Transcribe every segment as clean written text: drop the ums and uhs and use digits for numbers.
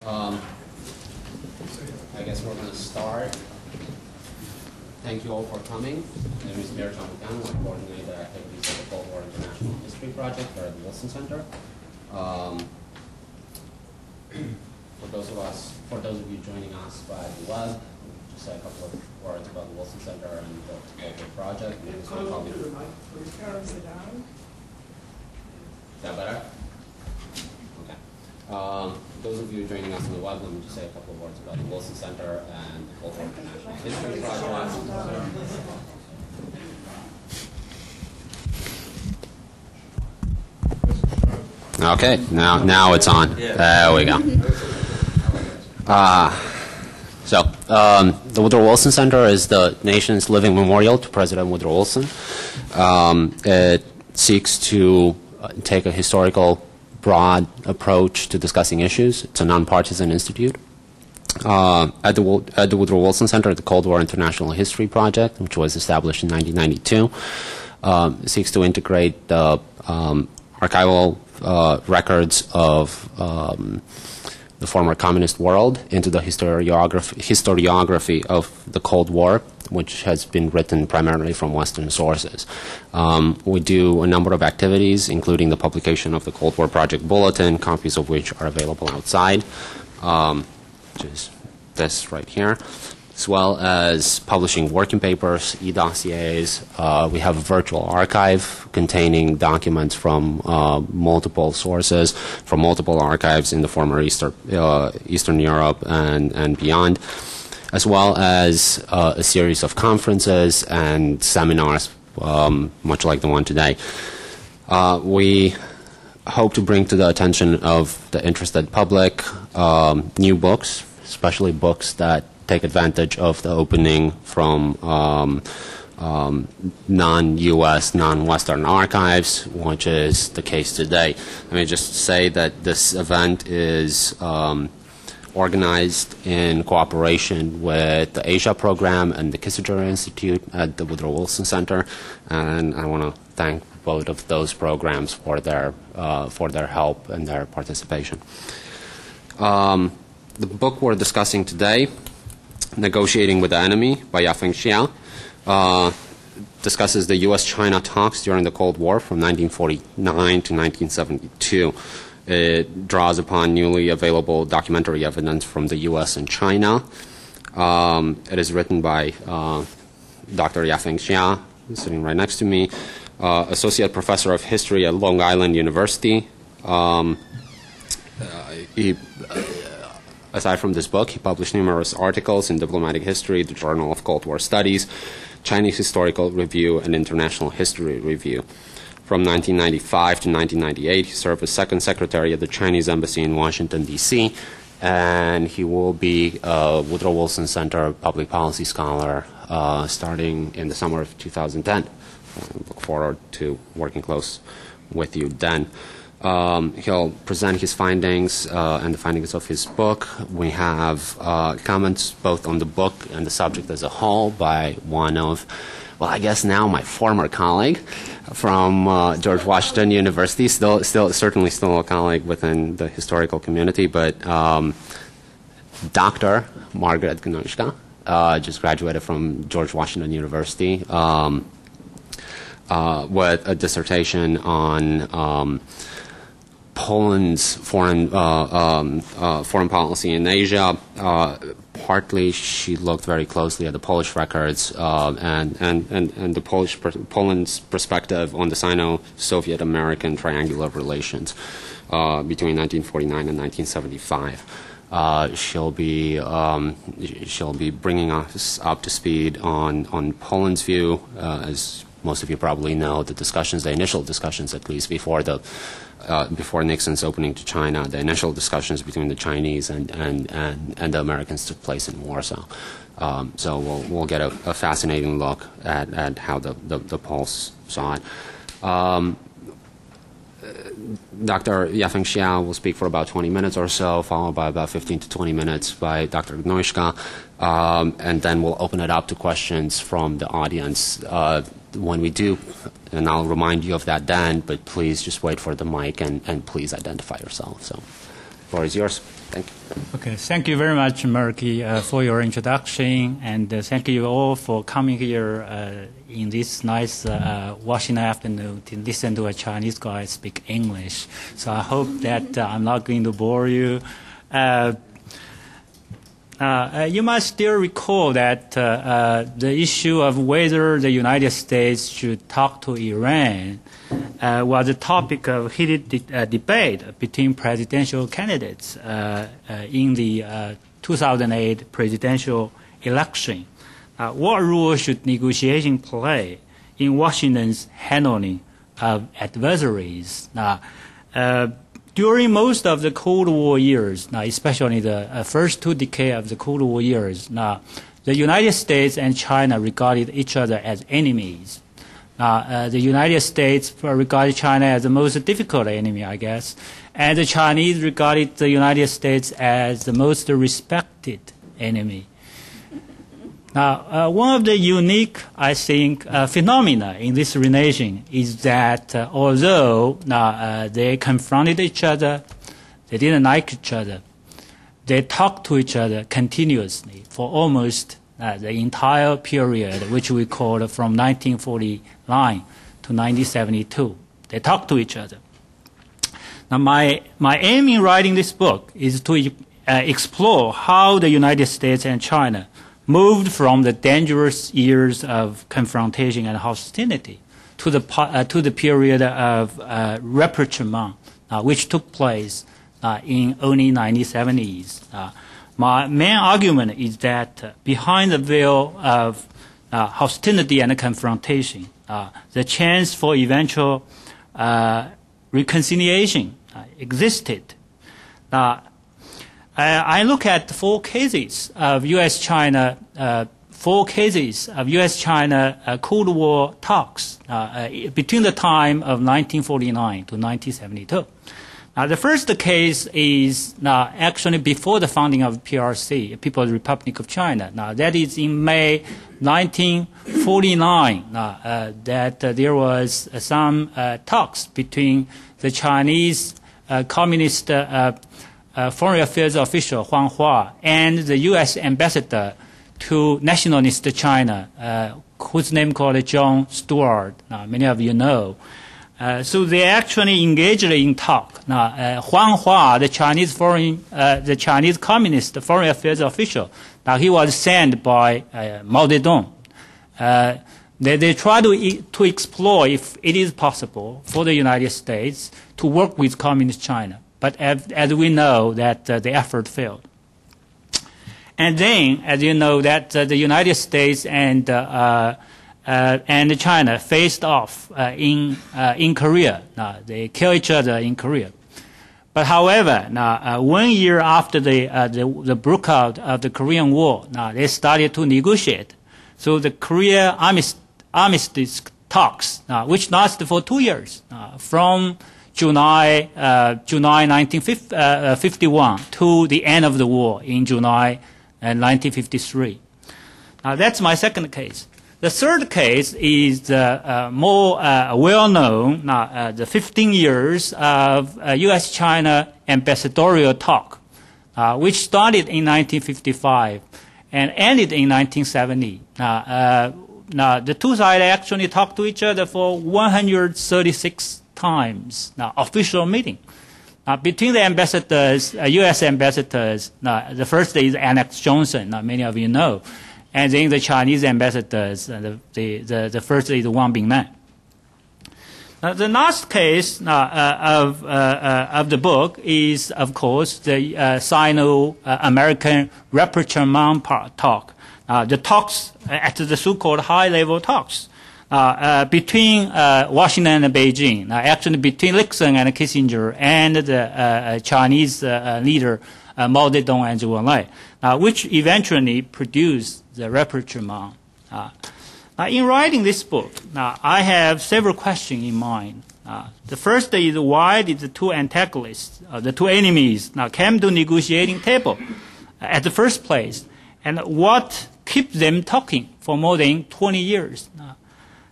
I guess we're going to start. Thank you all for coming. My name is Mirjan Bukan. I coordinate the activities of the Cold War International History Project here at the Wilson Center. For those of you joining us by the web, just say a couple of words about the Wilson Center and the Cold War Project. Is that better? Okay. Those of you joining us on the web, let me just say a couple of words about the Wilson Center and the Cold War International History Project. Okay, now it's on. There we go. The Woodrow Wilson Center is the nation's living memorial to President Woodrow Wilson. It seeks to take a historical, broad approach to discussing issues. It's a nonpartisan institute. At the Woodrow Wilson Center, the Cold War International History Project, which was established in 1992, seeks to integrate the archival records of the former communist world into the historiography of the Cold War, which has been written primarily from Western sources. We do a number of activities, including the publication of the Cold War Project Bulletin, copies of which are available outside, which is this right here, as well as publishing working papers, e-dossiers. We have a virtual archive containing documents from multiple sources, from multiple archives in the former Eastern Europe and beyond, as well as a series of conferences and seminars, much like the one today. We hope to bring to the attention of the interested public new books, especially books that take advantage of the opening from non-U.S., non-Western archives, which is the case today. Let me just say that this event is organized in cooperation with the Asia program and the Kissinger Institute at the Woodrow Wilson Center, and I want to thank both of those programs for their help and their participation. The book we're discussing today, Negotiating with the Enemy by Yafeng discusses the U.S.-China talks during the Cold War from 1949 to 1972. It draws upon newly available documentary evidence from the U.S. and China. It is written by Dr. Yafeng Xia, who's sitting right next to me, Associate Professor of History at Long Island University. Aside from this book, he published numerous articles in Diplomatic History, the Journal of Cold War Studies, Chinese Historical Review, and International History Review. From 1995 to 1998, he served as Second Secretary at the Chinese Embassy in Washington, D.C., and he will be a Woodrow Wilson Center Public Policy Scholar starting in the summer of 2010. I look forward to working close with you then. He'll present his findings and the findings of his book. We have comments both on the book and the subject as a whole by one of, well, I guess now my former colleague from George Washington University, certainly still a colleague within the historical community, but Dr. Margaret Gnoinska, just graduated from George Washington University with a dissertation on Poland's foreign policy in Asia. Partly, she looked very closely at the Polish records and the Poland's perspective on the Sino-Soviet American triangular relations between 1949 and 1975. She'll be bringing us up to speed on Poland's view, as most of you probably know, the initial discussions, at least before Nixon's opening to China, the initial discussions between the Chinese and the Americans took place in Warsaw. So we'll get a fascinating look at how the Poles saw it. Dr. Yafeng Xia will speak for about 20 minutes or so, followed by about 15 to 20 minutes by Dr. Gnoinska, and then we'll open it up to questions from the audience. When we do, and I'll remind you of that then, but please just wait for the mic and please identify yourself. So, the floor is yours. Thank you. Okay, thank you very much, Murky, for your introduction, and thank you all for coming here in this nice Washington afternoon to listen to a Chinese guy speak English. So I hope that I'm not going to bore you. You must still recall that the issue of whether the United States should talk to Iran was a topic of heated debate between presidential candidates in the 2008 presidential election. What role should negotiation play in Washington's handling of adversaries? During most of the Cold War years, especially the first 2 decades of the Cold War years, the United States and China regarded each other as enemies. The United States regarded China as the most difficult enemy, I guess, and the Chinese regarded the United States as the most respected enemy. Now, one of the unique, I think, phenomena in this relation is that although they confronted each other, they didn't like each other, they talked to each other continuously for almost the entire period, which we call from 1949 to 1972. They talked to each other. Now, my aim in writing this book is to explore how the United States and China moved from the dangerous years of confrontation and hostility to the period of rapprochement, which took place in early 1970s. My main argument is that behind the veil of hostility and confrontation, the chance for eventual reconciliation existed. I look at 4 cases of U.S.-China Cold War talks between the time of 1949 to 1972. Now, the first case is actually before the founding of PRC, People's Republic of China. Now, that is in May 1949 that there was some talks between the Chinese Communist Foreign Affairs official Huang Hua and the U.S. ambassador to nationalist China, whose name called John Stewart. Many of you know. So they actually engaged in talk. Huang Hua, the Chinese Communist Foreign Affairs official, he was sent by Mao Zedong. They try to explore if it is possible for the United States to work with Communist China. But as we know, that the effort failed. And then, as you know, that the United States and China faced off in Korea. They kill each other in Korea. But however, 1 year after the breakout of the Korean War, they started to negotiate. So the Korea armistice talks, which lasted for 2 years, from July 1951 to the end of the war in July 1953. Now, that's my second case. The third case is more well-known, the 15 years of U.S.-China ambassadorial talk, which started in 1955 and ended in 1970. Now, the two sides actually talked to each other for 136 times, official meeting. Between the ambassadors, U.S. ambassadors, the first is Annex Johnson, many of you know, and then the Chinese ambassadors, the first is Wang Bingnan. The last case of the book is, of course, the Sino-American rapprochement talk, the talks at the so-called high-level talks. Between Washington and Beijing, actually between Nixon and Kissinger and the Chinese leader Mao Zedong and Zhou Enlai, which eventually produced the rapprochement. In writing this book, I have several questions in mind. The first is, why did the two antagonists, the two enemies, came to negotiating table at the first place, and what kept them talking for more than 20 years?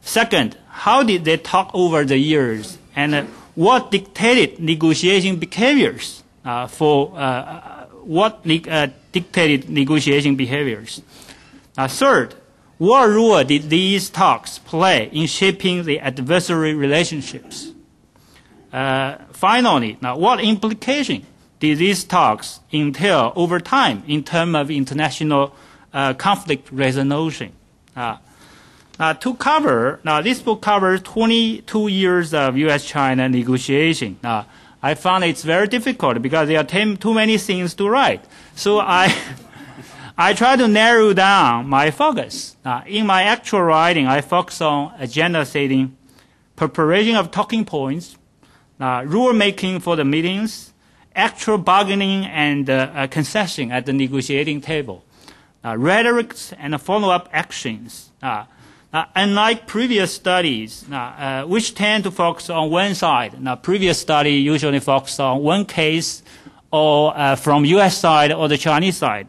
Second, how did they talk over the years, and what dictated negotiation behaviors for what dictated negotiation behaviors? Third, what role did these talks play in shaping the adversary relationships? Finally, what implication did these talks entail over time in terms of international conflict resolution? This book covers 22 years of U.S.-China negotiation. I found it's very difficult because there are too many things to write. So I try to narrow down my focus. In my actual writing, I focus on agenda setting, preparation of talking points, rule-making for the meetings, actual bargaining and concession at the negotiating table, rhetorics and follow-up actions. Unlike previous studies, which tend to focus on one side, previous study usually focus on one case or from U.S. side or the Chinese side.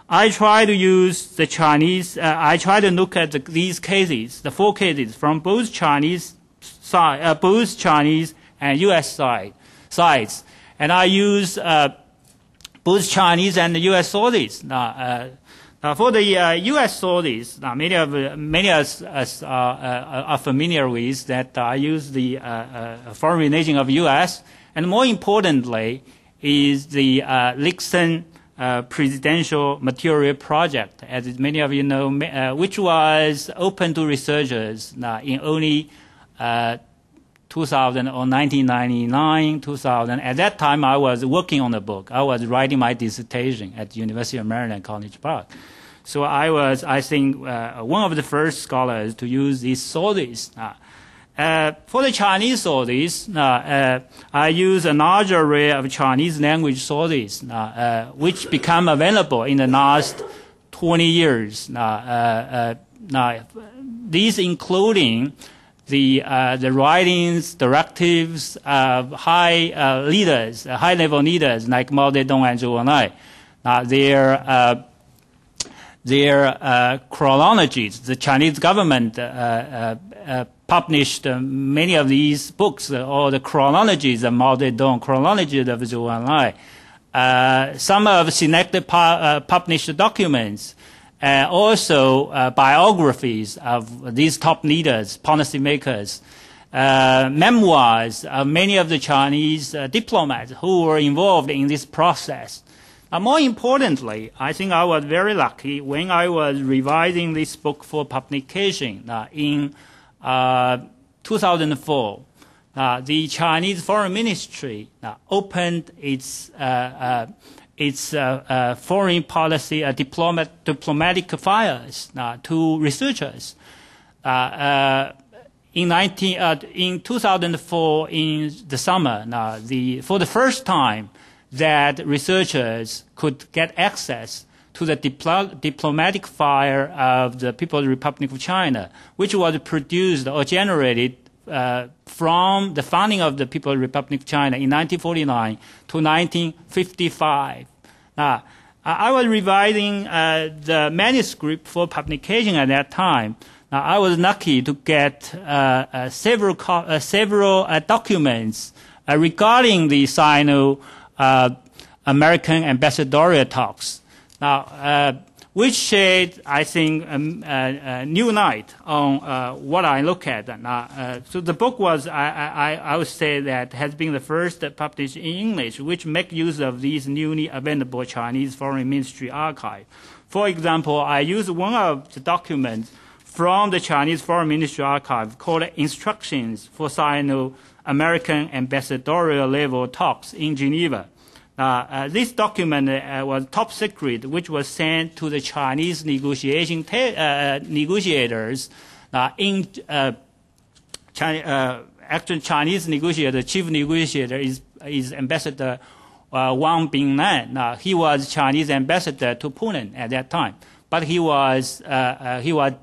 I try to use the Chinese, I try to look at these cases, the 4 cases from both Chinese and U.S. sides. And I use both Chinese and the U.S. sources. For the U.S. sources, many of us are familiar with that. I use the foreign relation of U.S. and more importantly is the Nixon presidential material project, as many of you know, which was open to researchers in only 2000 or 1999, 2000. At that time, I was working on the book. I was writing my dissertation at the University of Maryland, College Park. So I was, I think, one of the first scholars to use these sources. For the Chinese sources, I use a large array of Chinese language sources, which become available in the last 20 years. These including the writings, directives of high-level leaders like Mao Zedong and Zhou Enlai. Their chronologies. The Chinese government published many of these books, or the chronologies of Mao Zedong, chronologies of Zhou Enlai. Some of selected published documents, also biographies of these top leaders, policymakers, memoirs of many of the Chinese diplomats who were involved in this process. More importantly, I think I was very lucky when I was revising this book for publication in 2004. The Chinese Foreign Ministry opened its foreign policy diplomatic files to researchers. In 2004, in the summer, for the first time, that researchers could get access to the diplomatic file of the People's Republic of China, which was produced or generated from the founding of the People's Republic of China in 1949 to 1955. I was revising the manuscript for publication at that time. I was lucky to get several documents regarding the Sino-American ambassadorial talks. Which shed, I think, a new light on what I look at. So the book was, I would say, that has been the first published in English, which make use of these newly available Chinese Foreign Ministry archive. For example, I used one of the documents from the Chinese Foreign Ministry archive called Instructions for Sino-American Ambassadorial Level Talks in Geneva. This document was top secret, which was sent to the Chinese negotiators. Actually, Chinese negotiator, chief negotiator is Ambassador Wang Binglan. He was Chinese ambassador to Poland at that time, but he was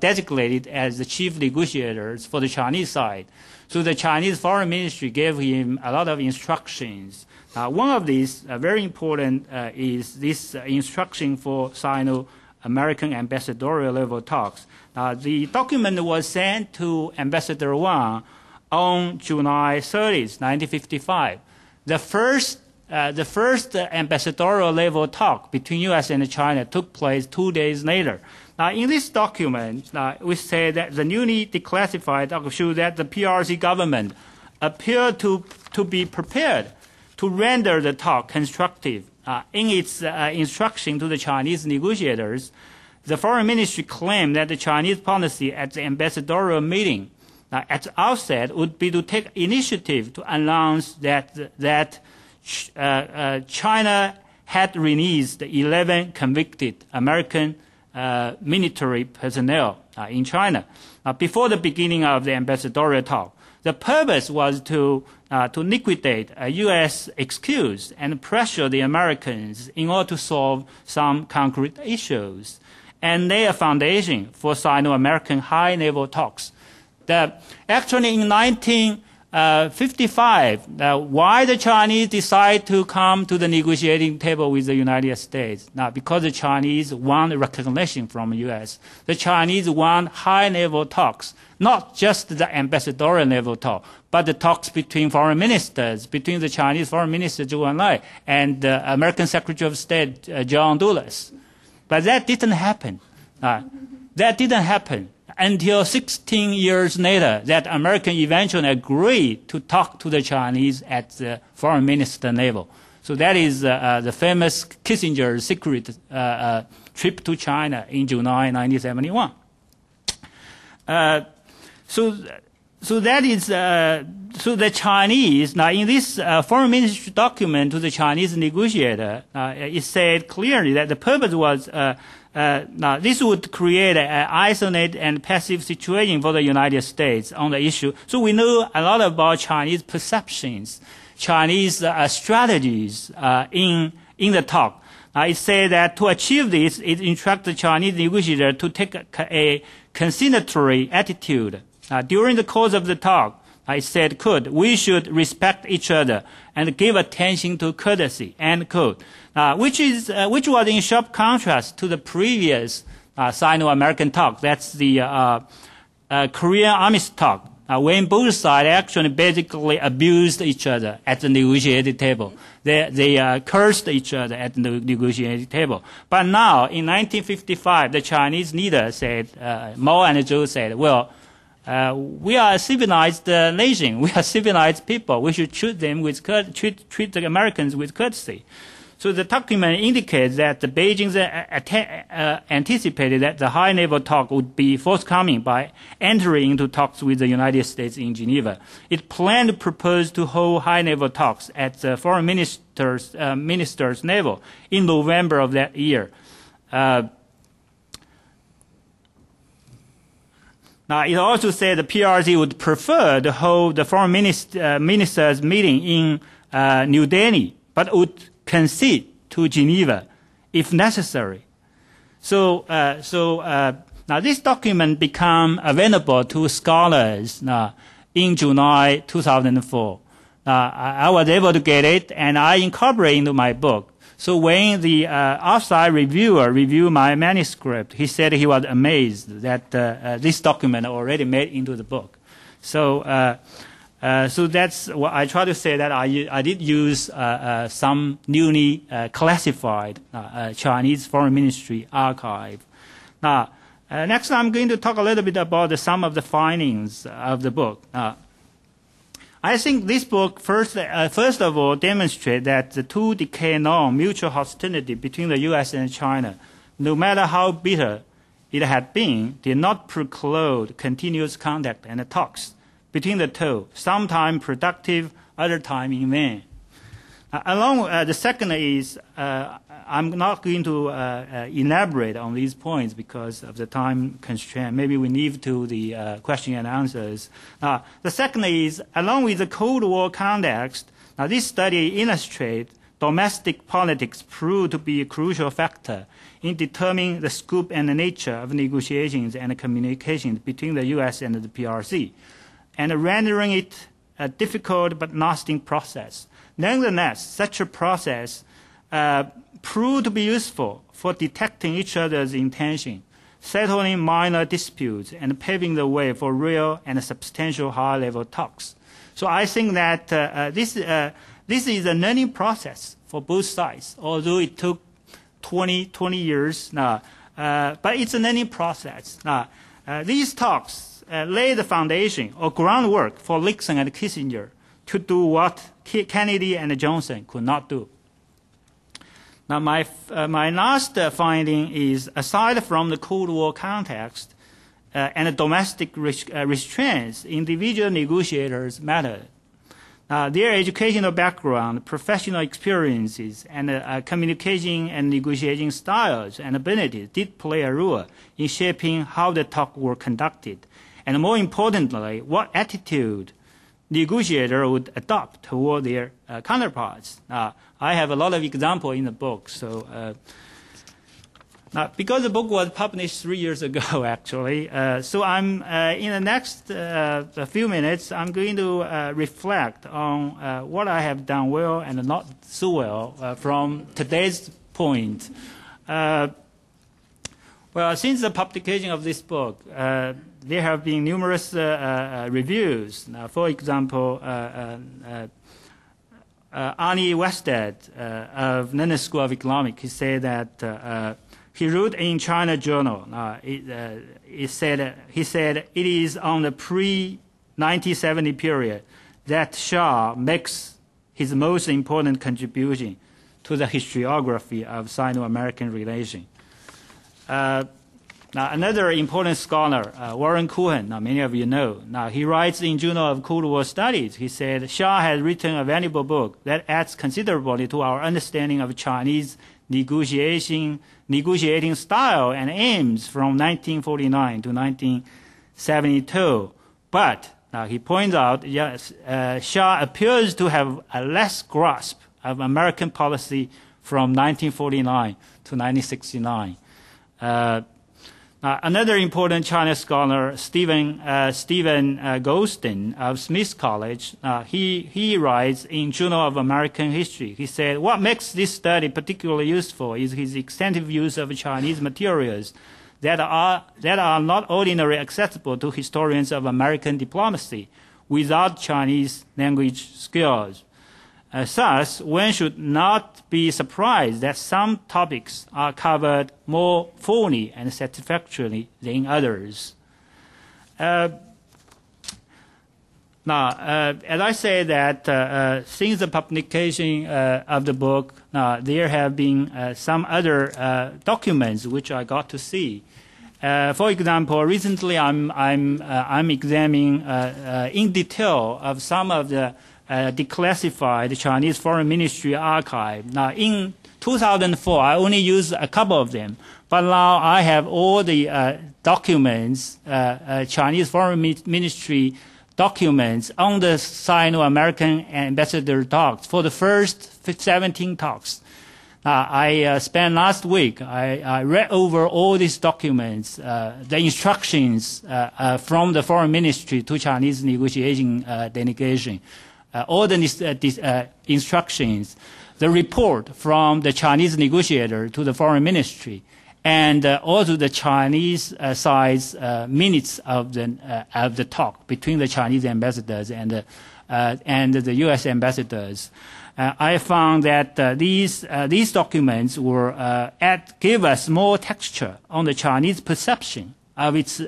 designated as the chief negotiator for the Chinese side. So the Chinese Foreign Ministry gave him a lot of instructions. One of these, very important, is this instruction for Sino-American ambassadorial level talks. The document was sent to Ambassador Wang on July 30th, 1955. The first the first ambassadorial level talk between U.S. and China took place 2 days later. Now, in this document, we say that the newly declassified document shows that the PRC government appeared to be prepared to render the talk constructive. In its instruction to the Chinese negotiators, the foreign ministry claimed that the Chinese policy at the ambassadorial meeting at the outset would be to take initiative to announce that China had released 11 convicted American military personnel in China before the beginning of the ambassadorial talk. The purpose was to liquidate a U.S. excuse and pressure the Americans in order to solve some concrete issues and lay a foundation for Sino-American high-level talks. Actually, in 1955, why the Chinese decide to come to the negotiating table with the United States? Now, because the Chinese want recognition from the U.S. The Chinese want high-level talks, not just the ambassadorial level talk, but the talks between foreign ministers, between the Chinese Foreign Minister Zhou Enlai and American Secretary of State John Dulles. But that didn't happen. That didn't happen until 16 years later that American eventually agreed to talk to the Chinese at the foreign minister level. So that is the famous Kissinger secret trip to China in July 1971. So the Chinese, now in this foreign ministry document to the Chinese negotiator, it said clearly that the purpose was now this would create an isolated and passive situation for the United States on the issue. So we know a lot about Chinese perceptions, Chinese strategies in the talk. It said that to achieve this, it instructed the Chinese negotiator to take a conciliatory attitude. During the course of the talk, I said, we should respect each other and give attention to courtesy, end quote, which was in sharp contrast to the previous Sino-American talk. That's the Korean armistice talk, when both sides actually basically abused each other at the negotiating table. They cursed each other at the negotiating table. But now, in 1955, the Chinese leader said, Mao and Zhou said, well, we are a civilized nation. We are civilized people. We should treat them with treat the Americans with courtesy. So the document indicates that the Beijing anticipated that the high-level talk would be forthcoming by entering into talks with the United States in Geneva. It planned to propose to hold high-level talks at the foreign ministers level in November of that year. Now, it also said the PRC would prefer to hold the foreign ministers meeting in New Delhi, but would concede to Geneva if necessary. So now this document became available to scholars in July 2004. I was able to get it, and I incorporated it into my book. So when the outside reviewer reviewed my manuscript, he said he was amazed that this document already made into the book. So that's what I try to say, that I did use some newly classified Chinese Foreign Ministry archive. Now, next I'm going to talk a little bit about some of the findings of the book. I think this book, first of all, demonstrates that the 2-decade-long mutual hostility between the U.S. and China, no matter how bitter it had been, did not preclude continuous contact and talks between the two, sometimes productive, other time in vain. The second is, I'm not going to elaborate on these points because of the time constraint. Maybe we leave to the question and answers. The second is, along with the Cold War context, this study illustrates domestic politics proved to be a crucial factor in determining the scope and the nature of negotiations and communications between the U.S. and the PRC, and rendering it a difficult but lasting process. Nonetheless, such a process proved to be useful for detecting each other's intention, settling minor disputes, and paving the way for real and substantial high-level talks. So I think that this is a learning process for both sides, although it took 20 years. But it's a learning process. These talks lay the foundation or groundwork for Nixon and Kissinger to do what Kennedy and Johnson could not do. Now, my last finding is, aside from the Cold War context and the domestic restraints, individual negotiators mattered. Their educational background, professional experiences, and communication and negotiating styles and abilities did play a role in shaping how the talks were conducted, and more importantly, what attitude negotiators would adopt toward their counterparts. I have a lot of examples in the book. So, because the book was published 3 years ago, actually, so I'm in the next few minutes, I'm going to reflect on what I have done well and not so well from today's point. Well, since the publication of this book, there have been numerous reviews. For example, Arnie Wested of London School of Economics, he said that he wrote in China Journal. He said it is on the pre-1970 period that Shah makes his most important contribution to the historiography of Sino-American relations. Now, another important scholar, Warren Cohen, many of you know. Now, he writes in Journal of Cold War Studies, he said, Shah has written a valuable book that adds considerably to our understanding of Chinese negotiating style and aims from 1949 to 1972. But, now he points out, yes, Shah appears to have a less grasp of American policy from 1949 to 1969. Another important China scholar, Stephen Goldstein of Smith College, he writes in Journal of American History. He said, what makes this study particularly useful is his extensive use of Chinese materials that are not ordinarily accessible to historians of American diplomacy without Chinese language skills. Thus, one should not be surprised that some topics are covered more fully and satisfactorily than others. Now, as I say that since the publication of the book, there have been some other documents which I got to see. For example, recently I'm examining in detail of some of the declassified Chinese Foreign Ministry archive. Now, in 2004, I only used a couple of them, but now I have all the documents, Chinese Foreign Ministry documents on the Sino-American ambassador talks for the first 17 talks. I spent last week, I read over all these documents, the instructions from the Foreign Ministry to Chinese negotiating delegation. All the instructions, the report from the Chinese negotiator to the Foreign Ministry, and also the Chinese side's minutes of the talk between the Chinese ambassadors and the U.S. ambassadors. I found that these documents gave us more texture on the Chinese perception of its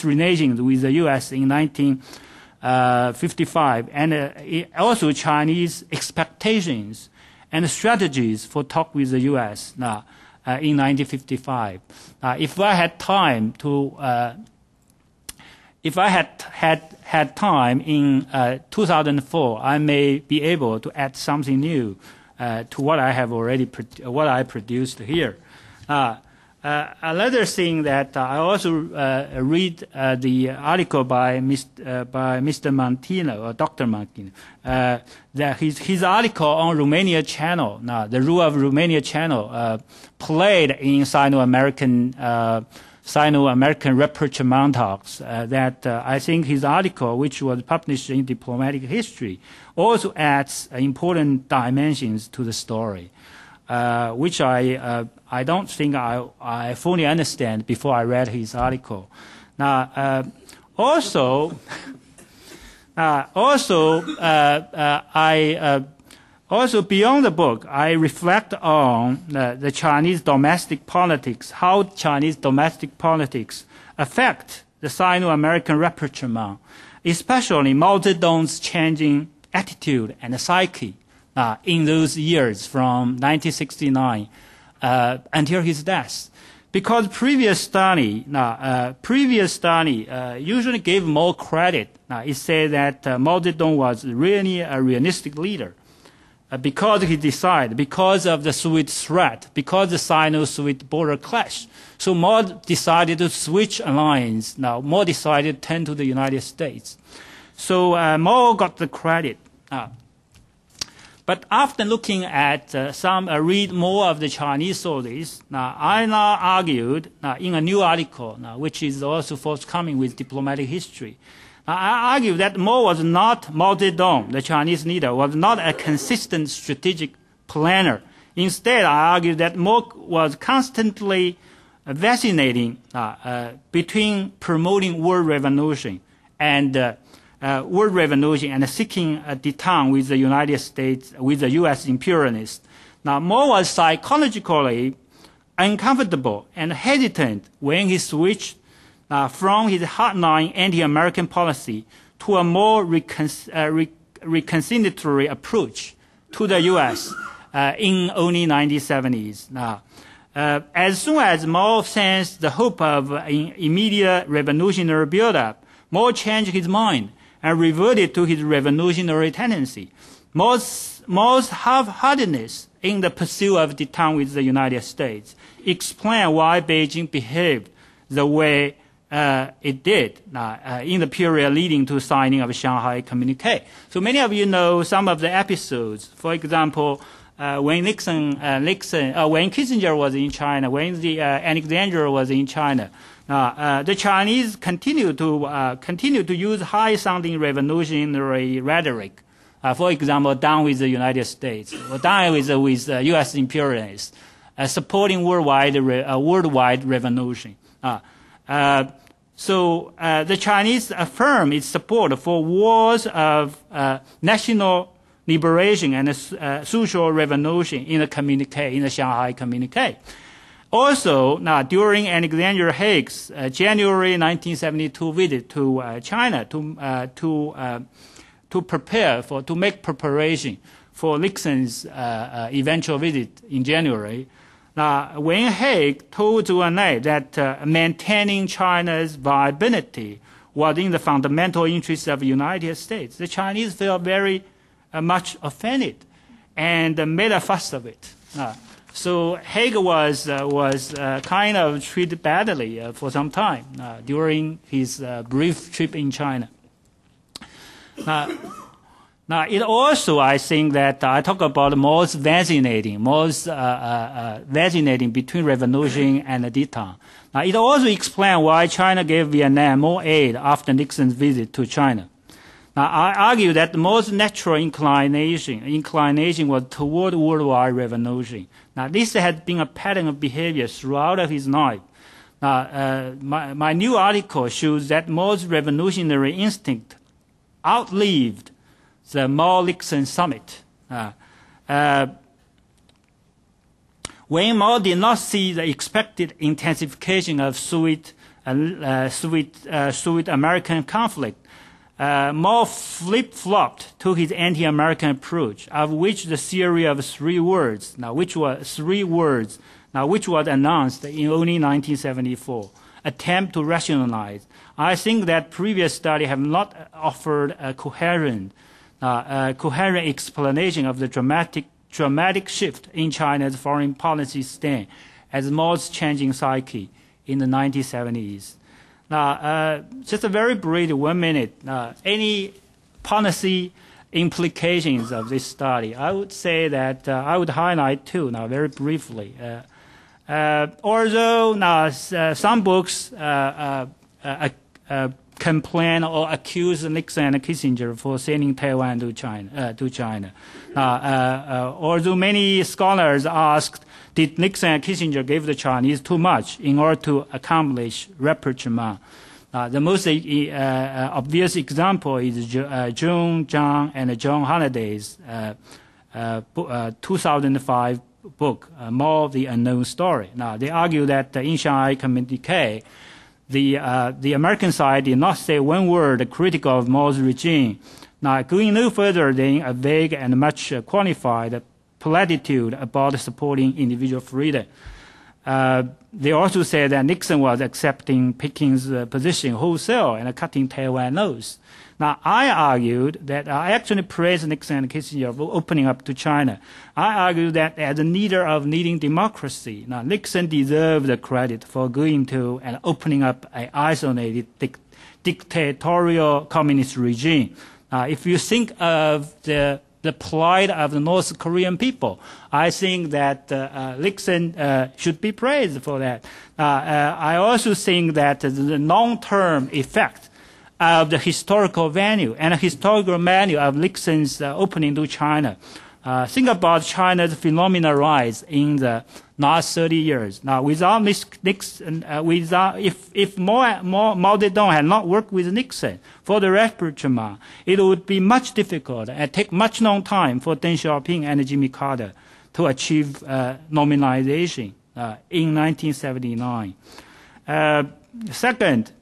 relations with the U.S. in 1955, and also Chinese expectations and strategies for talk with the U.S. now in 1955. If I had time had time in 2004, I may be able to add something new to what I have already what I produced here. Another thing that I also read the article by Mr. Mantino, or Dr. Mantino, that his article on Romania Channel. Now, the role of Romania Channel played in Sino-American rapprochement talks. That I think his article, which was published in Diplomatic History, also adds important dimensions to the story, which I don't think I fully understand before I read his article. Now, Also, beyond the book, I reflect on the Chinese domestic politics, how Chinese domestic politics affect the Sino-American rapprochement, especially Mao Zedong's changing attitude and psyche in those years from 1969 until his death. Because previous study usually gave more credit. It said that Mao Zedong was really a realistic leader. Because he decided, because of the Soviet threat, because the Sino-Soviet border clash. So Mao decided to switch alliance. Now Mao decided to turn to the United States. So Mao got the credit. But after looking at read more of the Chinese sources, I now argued in a new article, which is also forthcoming with diplomatic history. I argue that Mao was not Mao Zedong, the Chinese leader, was not a consistent strategic planner. Instead, I argue that Mao was constantly vacillating between promoting world revolution and seeking a detente with the United States, with the U.S. imperialists. Now, Mao was psychologically uncomfortable and hesitant when he switched from his hardline anti-American policy to a more reconciliatory approach to the U.S. In early 1970s. As soon as Mao sensed the hope of an immediate revolutionary build-up, Mao changed his mind and reverted to his revolutionary tendency. Mao's half-heartedness in the pursuit of detente with the United States explain why Beijing behaved the way it did in the period leading to signing of Shanghai Communique. So many of you know some of the episodes. For example, when Kissinger was in China, when Alexander was in China, the Chinese continue to use high-sounding revolutionary rhetoric. For example, down with the United States, or down with U.S. imperialists, supporting worldwide revolution. So the Chinese affirm its support for wars of national liberation and social revolution in the communique, in the Shanghai Communique. Also, during Alexander Haig's January 1972 visit to China to make preparation for Nixon's eventual visit in January, when Haig told Zhou Enlai that maintaining China's viability was in the fundamental interests of the United States, the Chinese felt very much offended and made a fuss of it. So Haig was kind of treated badly for some time during his brief trip in China. Now, it also, I think that I talk about most vaccinating between revolution and detente. Now, it also explains why China gave Vietnam more aid after Nixon's visit to China. Now, I argue that the most natural inclination was toward worldwide revolution. Now, this had been a pattern of behavior throughout his life. Now, my new article shows that Mao's revolutionary instinct outlived the Mao-Nixon summit. When Mao did not see the expected intensification of Soviet-American conflict, Mao flip-flopped to his anti-American approach, of which the theory of three words, which was announced in early 1974, attempt to rationalize. I think that previous studies have not offered a coherent explanation of the dramatic shift in China's foreign policy stand as Mao's changing psyche in the 1970s. Now, just a very brief 1 minute, any policy implications of this study? I would say that I would highlight two now very briefly. Although now some books complain or accuse Nixon and Kissinger for sending Taiwan to China. Although many scholars asked, did Nixon and Kissinger give the Chinese too much in order to accomplish rapprochement? The most obvious example is June, Zhang, and John Holliday's 2005 book, More of the Unknown Story. Now, they argue that in Shanghai Communique, the American side did not say one word critical of Mao's regime. Now, going no further than a vague and much qualified platitude about supporting individual freedom. They also said that Nixon was accepting Peking's position wholesale and cutting Taiwan loose. Now, I argued that I actually praised Nixon and Kissinger for opening up to China. I argued that as a leader of leading democracy, now Nixon deserved the credit for going to and opening up an isolated dictatorial communist regime. If you think of the plight of the North Korean people, I think that Nixon should be praised for that. I also think that the long-term effect of the historical value and the historical value of Nixon's opening to China. Think about China's phenomenal rise in the last 30 years. Now, without Nixon, if Mao Zedong had not worked with Nixon for the rapprochement, it would be much difficult and take much long time for Deng Xiaoping and Jimmy Carter to achieve normalization in 1979. Second,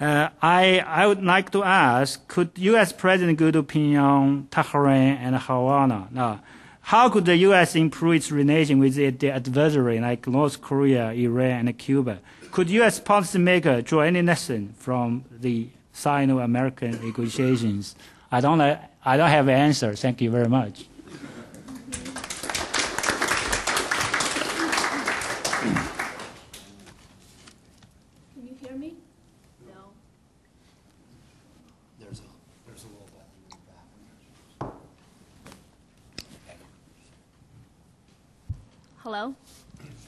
I would like to ask, could U.S. President go to Pyongyang, Tehran, and Havana? Now, how could the U.S. improve its relation with its adversary like North Korea, Iran, and Cuba? Could U.S. policymakers draw any lesson from the Sino-American negotiations? I don't have an answer. Thank you very much. Hello?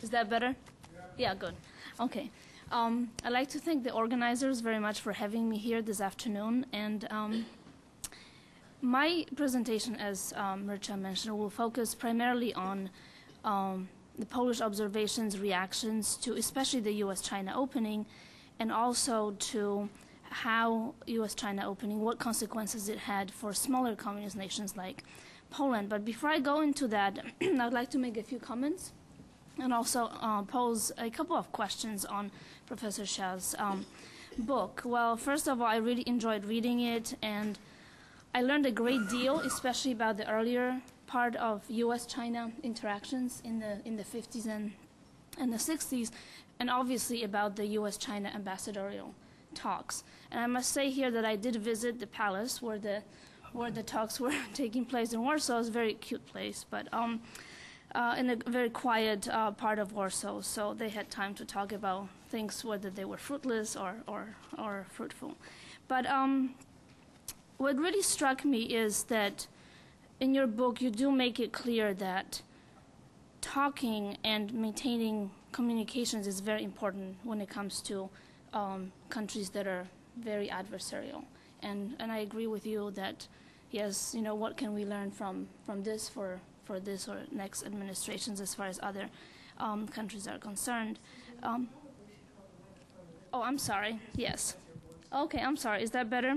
Is that better? Yeah, good. Okay. I'd like to thank the organizers very much for having me here this afternoon. And my presentation, as Mircea mentioned, will focus primarily on the Polish observations, reactions to especially the U.S.-China opening, and also to how U.S.-China opening, what consequences it had for smaller communist nations like Poland. But before I go into that, I'd like to make a few comments and also pose a couple of questions on Professor Xia's book. Well, first of all, I really enjoyed reading it, and I learned a great deal, especially about the earlier part of U.S.-China interactions in the 50s and the 60s, and obviously about the U.S.-China ambassadorial talks. And I must say here that I did visit the palace where the talks were taking place in Warsaw. It's a very cute place, but in a very quiet part of Warsaw, so they had time to talk about things, whether they were fruitless or fruitful. But what really struck me is that in your book you do make it clear that talking and maintaining communications is very important when it comes to countries that are very adversarial. And I agree with you that, yes, you know, what can we learn from this for this or next administrations as far as other countries are concerned. Oh, I'm sorry. Yes. Okay, I'm sorry. Is that better?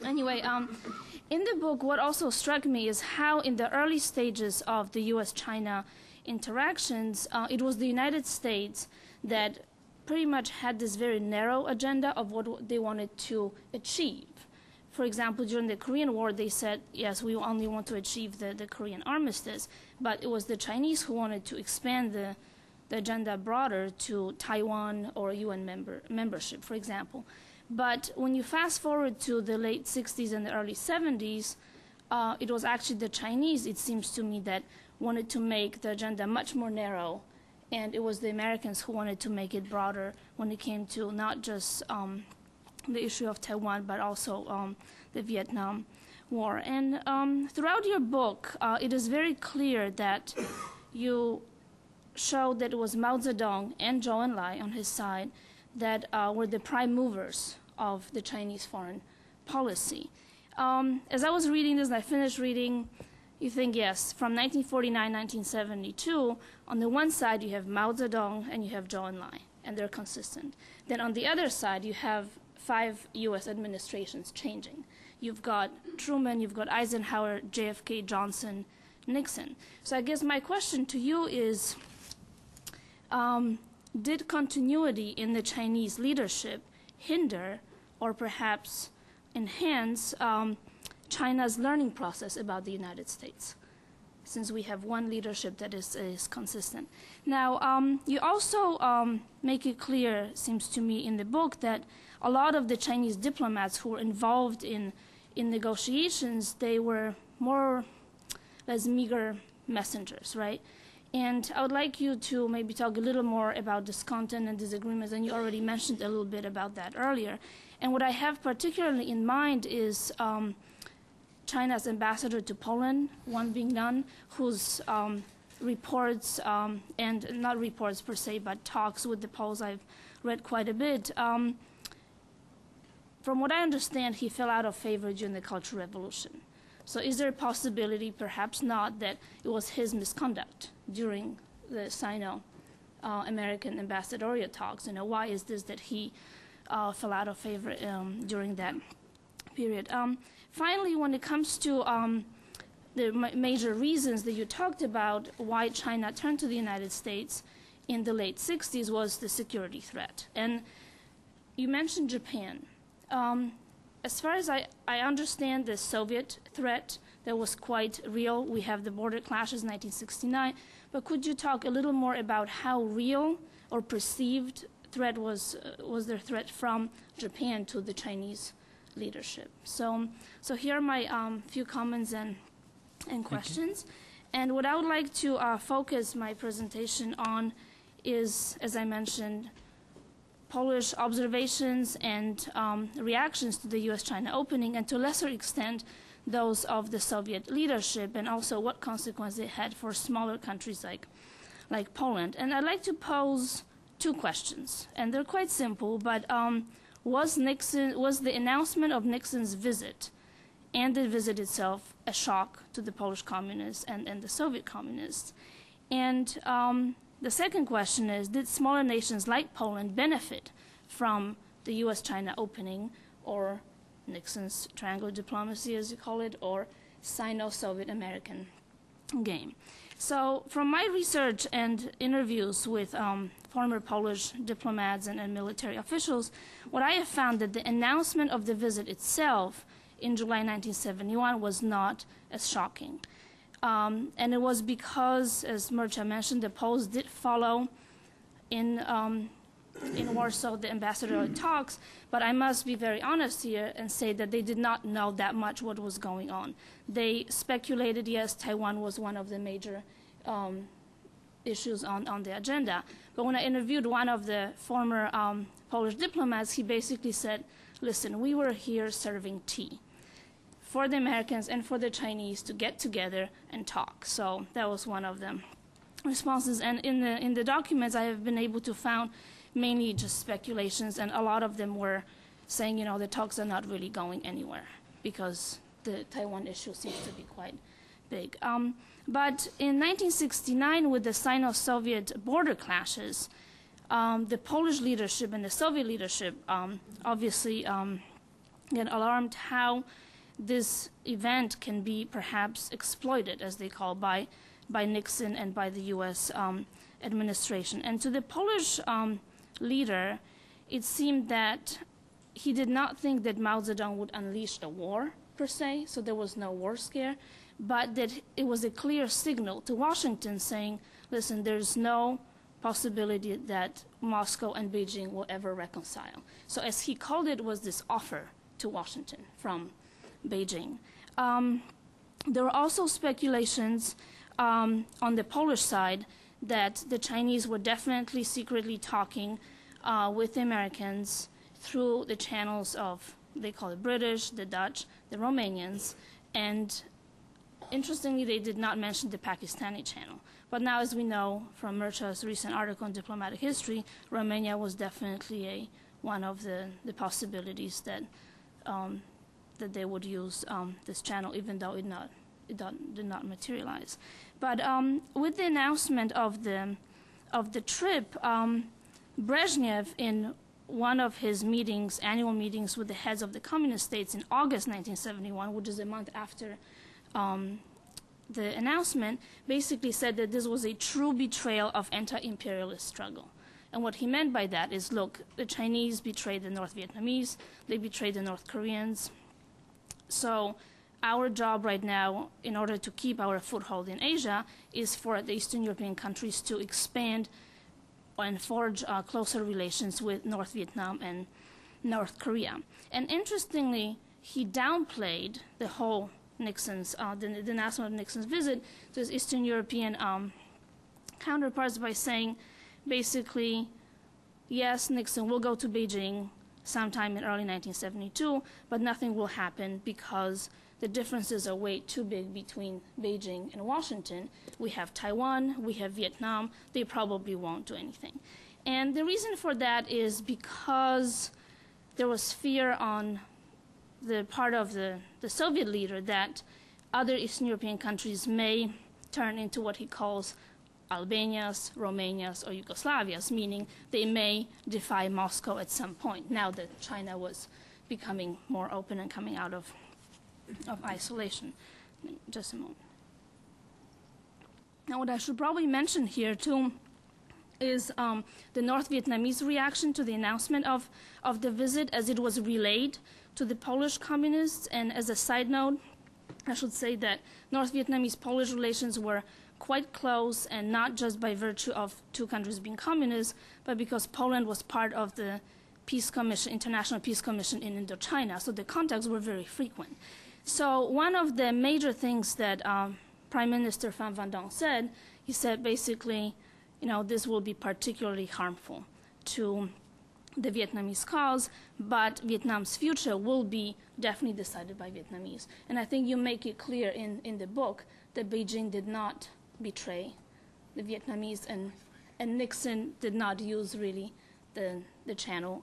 Anyway, in the book, what also struck me is how in the early stages of the U.S.-China interactions, it was the United States that pretty much had this very narrow agenda of what they wanted to achieve. For example, during the Korean War, they said, yes, we only want to achieve the Korean armistice, but it was the Chinese who wanted to expand the agenda broader to Taiwan or UN membership, for example. But when you fast forward to the late 60s and the early 70s, it was actually the Chinese, it seems to me, that wanted to make the agenda much more narrow, and it was the Americans who wanted to make it broader when it came to not just the issue of Taiwan, but also the Vietnam War. And throughout your book, it is very clear that you showed that it was Mao Zedong and Zhou Enlai on his side that were the prime movers of the Chinese foreign policy. As I was reading this and I finished reading, you think, yes, from 1949, 1972, on the one side you have Mao Zedong and you have Zhou Enlai, and they're consistent. Then on the other side you have 5 U.S. administrations changing. you've got Truman, you've got Eisenhower, JFK, Johnson, Nixon. So I guess my question to you is, did continuity in the Chinese leadership hinder or perhaps enhance China's learning process about the United States, since we have one leadership that is consistent? Now, you also make it clear, seems to me, in the book that a lot of the Chinese diplomats who were involved in negotiations, they were more or less meager messengers, right? And I would like you to maybe talk a little more about discontent and disagreements, and you already mentioned a little bit about that earlier. And what I have particularly in mind is China's ambassador to Poland, Wang Bingnan, whose reports, and not reports per se, but talks with the Poles I've read quite a bit. From what I understand, he fell out of favor during the Cultural Revolution. So is there a possibility, perhaps not, that it was his misconduct during the Sino-American ambassadorial talks? You know, why is this that he fell out of favor during that period? Finally, when it comes to the major reasons that you talked about why China turned to the United States in the late 60s was the security threat. And you mentioned Japan. As far as I understand, the Soviet threat that was quite real. We have the border clashes in 1969. But could you talk a little more about how real or perceived threat was their threat from Japan to the Chinese leadership? So here are my few comments and questions. And what I would like to focus my presentation on is, as I mentioned, Polish observations and reactions to the U.S.-China opening, and to a lesser extent, those of the Soviet leadership, and also what consequences it had for smaller countries like Poland. And I'd like to pose two questions, and they're quite simple, but was the announcement of Nixon's visit and the visit itself a shock to the Polish communists and the Soviet communists? And the second question is, did smaller nations like Poland benefit from the U.S.-China opening, or Nixon's triangular diplomacy, as you call it, or Sino-Soviet American game? So from my research and interviews with former Polish diplomats and military officials, what I have found that the announcement of the visit itself in July 1971 was not as shocking. And it was because, as Mircea mentioned, the Poles did follow in Warsaw the ambassadorial talks, but I must be very honest here and say that they did not know that much what was going on. They speculated, yes, Taiwan was one of the major issues on the agenda. But when I interviewed one of the former Polish diplomats, he basically said, listen, we were here serving tea for the Americans and for the Chinese to get together and talk. So that was one of the responses. And in the documents, I have been able to find mainly just speculations, and a lot of them were saying, you know, the talks are not really going anywhere because the Taiwan issue seems to be quite big. But in 1969, with the Sino-Soviet border clashes, the Polish leadership and the Soviet leadership obviously get alarmed how this event can be perhaps exploited, as they call, by Nixon and by the U.S. Administration. And to the Polish leader, it seemed that he did not think that Mao Zedong would unleash a war, per se, so there was no war scare, but that it was a clear signal to Washington saying, listen, there's no possibility that Moscow and Beijing will ever reconcile. So as he called it, was this offer to Washington from Beijing. There were also speculations on the Polish side that the Chinese were definitely secretly talking with the Americans through the channels of, they call it British, the Dutch, the Romanians, and interestingly, they did not mention the Pakistani channel. But now, as we know from Mircea's recent article on diplomatic history, Romania was definitely one of the possibilities that that they would use this channel, even though it did not materialize. But with the announcement of the trip, Brezhnev, in one of his meetings, annual meetings with the heads of the communist states in August 1971, which is a month after the announcement, basically said that this was a true betrayal of anti-imperialist struggle. And what he meant by that is, look, the Chinese betrayed the North Vietnamese, they betrayed the North Koreans. So our job right now, in order to keep our foothold in Asia, is for the Eastern European countries to expand and forge closer relations with North Vietnam and North Korea. And interestingly, he downplayed the whole Nixon's, the announcement of Nixon's visit to his Eastern European counterparts by saying, basically, yes, Nixon will go to Beijing sometime in early 1972, but nothing will happen because the differences are way too big between Beijing and Washington. We have Taiwan, we have Vietnam, they probably won't do anything. And the reason for that is because there was fear on the part of the Soviet leader that other Eastern European countries may turn into what he calls Albanias, Romanias, or Yugoslavias, meaning they may defy Moscow at some point, now that China was becoming more open and coming out of isolation. Just a moment. Now, what I should probably mention here, too, is the North Vietnamese reaction to the announcement of the visit as it was relayed to the Polish communists. And as a side note, I should say that North Vietnamese-Polish relations were quite close, and not just by virtue of two countries being communist, but because Poland was part of the Peace Commission, International Peace Commission in Indochina, so the contacts were very frequent. So one of the major things that Prime Minister Pham Van Dong said, he said basically, this will be particularly harmful to the Vietnamese cause, but Vietnam's future will be definitely decided by Vietnamese. And I think you make it clear in the book that Beijing did not betray the Vietnamese, and Nixon did not use really the channel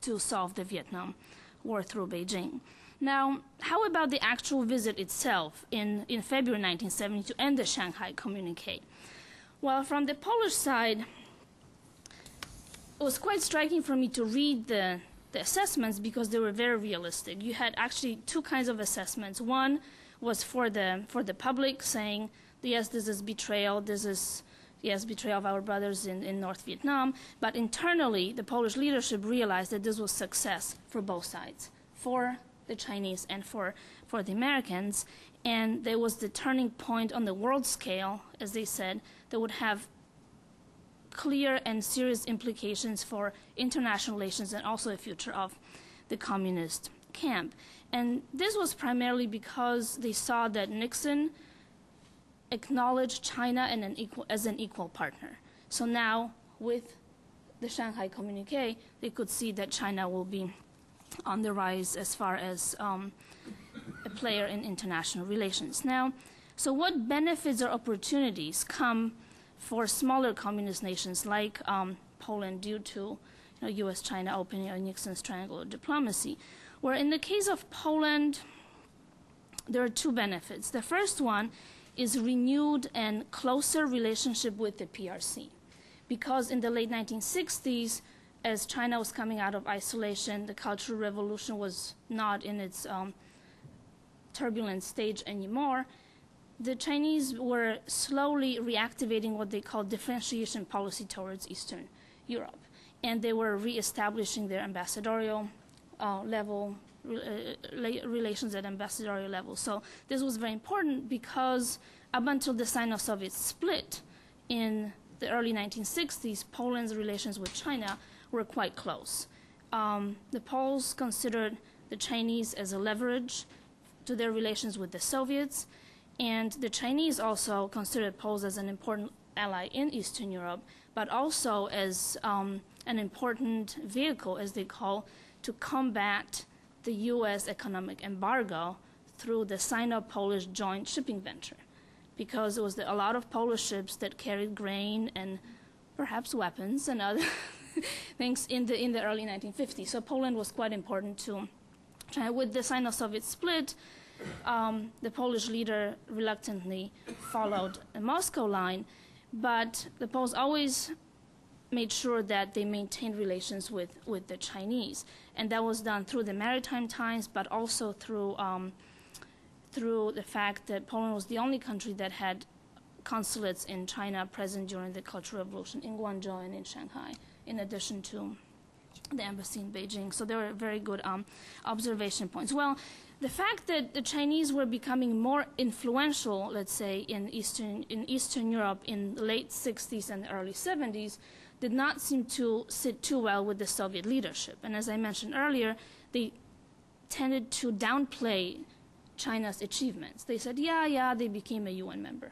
to solve the Vietnam War through Beijing. Now, how about the actual visit itself in February 1972 and the Shanghai Communique? Well, from the Polish side, it was quite striking for me to read the assessments because they were very realistic. You had actually two kinds of assessments. One was for the public, saying, yes, this is betrayal, this is, yes, betrayal of our brothers in North Vietnam. But internally, the Polish leadership realized that this was success for both sides, for the Chinese and for the Americans. And there was the turning point on the world scale, as they said, that would have clear and serious implications for international relations and also the future of the communist camp. And this was primarily because they saw that Nixon acknowledged China as an equal partner. So now, with the Shanghai Communique, they could see that China will be on the rise as far as a player in international relations. Now, so what benefits or opportunities come for smaller communist nations like Poland due to U.S.-China opening or Nixon's triangular diplomacy? Where in the case of Poland, there are two benefits. The first one is renewed and closer relationship with the PRC. Because in the late 1960s, as China was coming out of isolation, the Cultural Revolution was not in its turbulent stage anymore, the Chinese were slowly reactivating what they call differentiation policy towards Eastern Europe. And they were reestablishing their ambassadorial level, relations at ambassadorial level. So this was very important because up until the Sino-Soviet split in the early 1960s, Poland's relations with China were quite close. The Poles considered the Chinese as a leverage to their relations with the Soviets, and the Chinese also considered Poles as an important ally in Eastern Europe, but also as an important vehicle, as they call, to combat the U.S. economic embargo through the Sino-Polish joint shipping venture, because there was a lot of Polish ships that carried grain and perhaps weapons and other things in the early 1950s. So Poland was quite important to China. With the Sino-Soviet split, the Polish leader reluctantly followed the Moscow line, but the Poles always made sure that they maintained relations with the Chinese. And that was done through the maritime ties, but also through the fact that Poland was the only country that had consulates in China present during the Cultural Revolution in Guangzhou and in Shanghai, in addition to the embassy in Beijing. So there were very good observation points. Well, the fact that the Chinese were becoming more influential, let's say, in Eastern Europe in the late 60s and early 70s did not seem to sit too well with the Soviet leadership. And as I mentioned earlier, they tended to downplay China's achievements. They said, yeah, they became a UN member.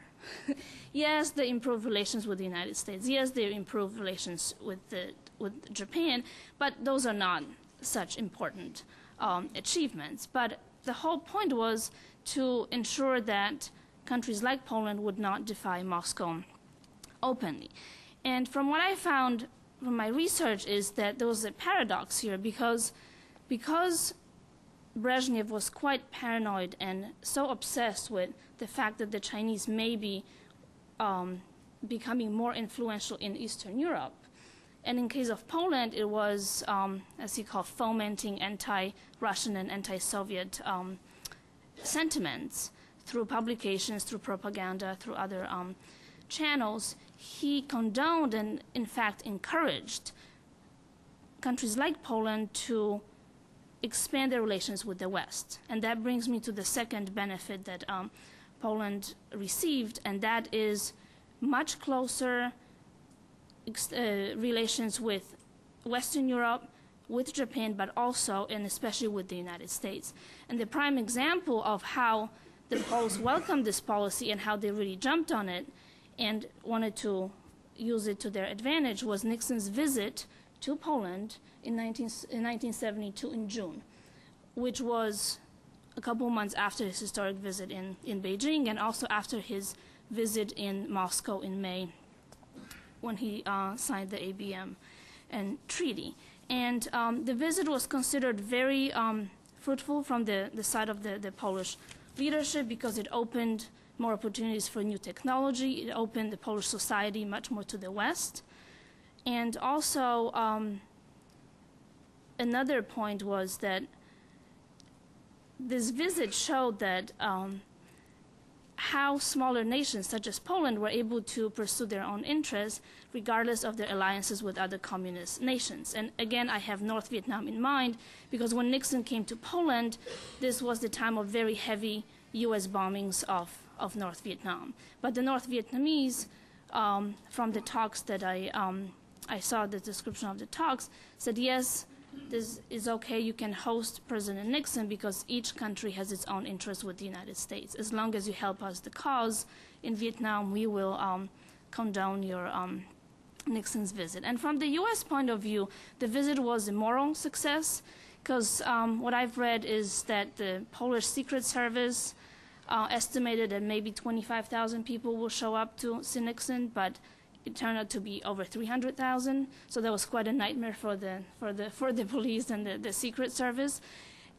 Yes, they improved relations with the United States. Yes, they improved relations with Japan, but those are not such important achievements. But the whole point was to ensure that countries like Poland would not defy Moscow openly. And from what I found from my research is that there was a paradox here because Brezhnev was quite paranoid and so obsessed with the fact that the Chinese may be becoming more influential in Eastern Europe. And in case of Poland, it was, as he called, fomenting anti-Russian and anti-Soviet sentiments through publications, through propaganda, through other channels. He condoned and, in fact, encouraged countries like Poland to expand their relations with the West. And that brings me to the second benefit that Poland received, and that is much closer relations with Western Europe, with Japan, but also and especially with the United States. And the prime example of how the Poles welcomed this policy and how they really jumped on it and wanted to use it to their advantage was Nixon's visit to Poland in 1972 in June, which was a couple months after his historic visit in Beijing and also after his visit in Moscow in May when he signed the ABM and treaty. And the visit was considered very fruitful from the side of the Polish leadership because it opened more opportunities for new technology. It opened the Polish society much more to the West. And also, another point was that this visit showed that how smaller nations such as Poland were able to pursue their own interests regardless of their alliances with other communist nations. And again, I have North Vietnam in mind because when Nixon came to Poland, this was the time of very heavy U.S. bombings of North Vietnam. But the North Vietnamese, from the talks that I saw, the description of the talks, said, yes, this is okay, you can host President Nixon because each country has its own interests with the United States. As long as you help us the cause in Vietnam, we will condone your Nixon's visit. And from the U.S. point of view, the visit was a moral success because what I've read is that the Polish Secret Service estimated that maybe 25,000 people will show up to see Nixon, but it turned out to be over 300,000. So that was quite a nightmare for the police and the Secret Service.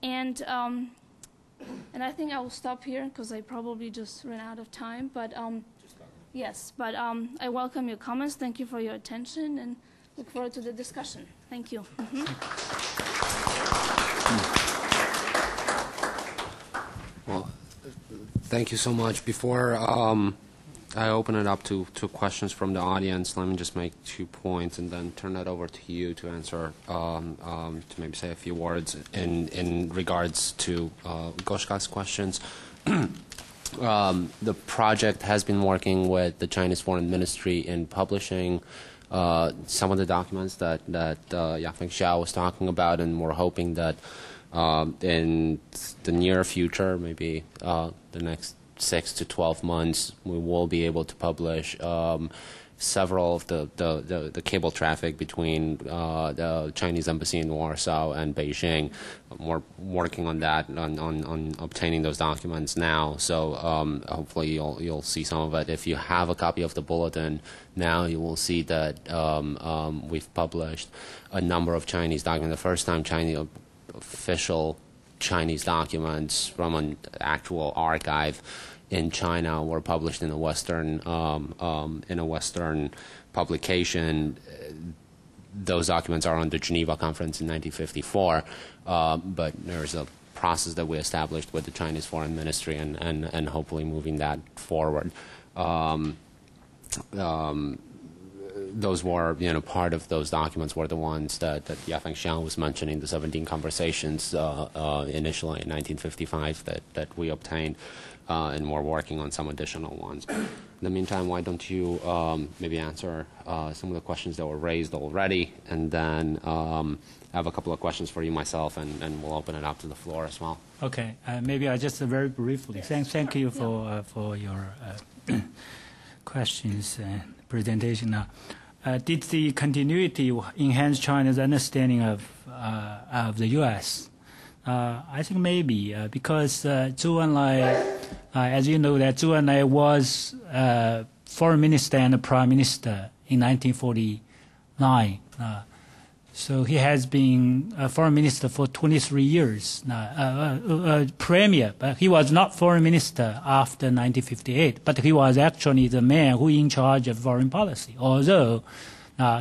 And I think I will stop here because I probably just ran out of time. But yes, but I welcome your comments. Thank you for your attention and look forward to the discussion. Thank you. Well, thank you so much. Before I open it up to questions from the audience, let me just make 2 points and then turn it over to you to answer, to maybe say a few words in regards to Goshka's questions. The project has been working with the Chinese Foreign Ministry in publishing some of the documents that Yafeng Xiao was talking about, and we're hoping that in the near future, maybe the next 6 to 12 months, we will be able to publish several of the cable traffic between the Chinese embassy in Warsaw and Beijing. We're working on that, on obtaining those documents now. So hopefully you'll see some of it. If you have a copy of the bulletin now, you will see that we've published a number of Chinese documents. The first time official Chinese documents from an actual archive in China were published in a Western publication. those documents are on the Geneva Conference in 1954, but there's a process that we established with the Chinese Foreign Ministry and hopefully moving that forward. Those were, part of those documents were the ones that Yafeng Xiang was mentioning, the 17 conversations initially in 1955 that we obtained, and we're working on some additional ones. In the meantime, why don't you maybe answer some of the questions that were raised already, and then I have a couple of questions for you myself, and we'll open it up to the floor as well. Okay, maybe I just very briefly. Thank you for your questions and presentation. Now, did the continuity enhance China's understanding of the U.S.? I think maybe because Zhou Enlai, as you know, that Zhou Enlai was foreign minister and prime minister in 1949. So he has been a foreign minister for 23 years, premier, but he was not foreign minister after 1958, but he was actually the man who in charge of foreign policy, although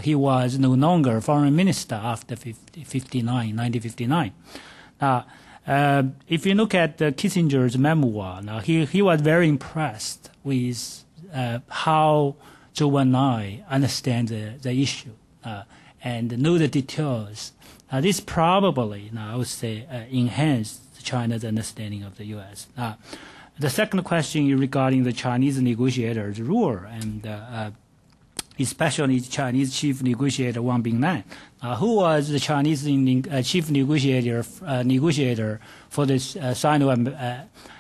he was no longer foreign minister after 1959. If you look at Kissinger's memoir, he was very impressed with how Zhou Enlai understands the issue. And know the details. This probably, I would say, enhanced China's understanding of the U.S. The second question is regarding the Chinese negotiators' role, and especially Chinese chief negotiator Wang Bingnan, who was the Chinese chief negotiator for the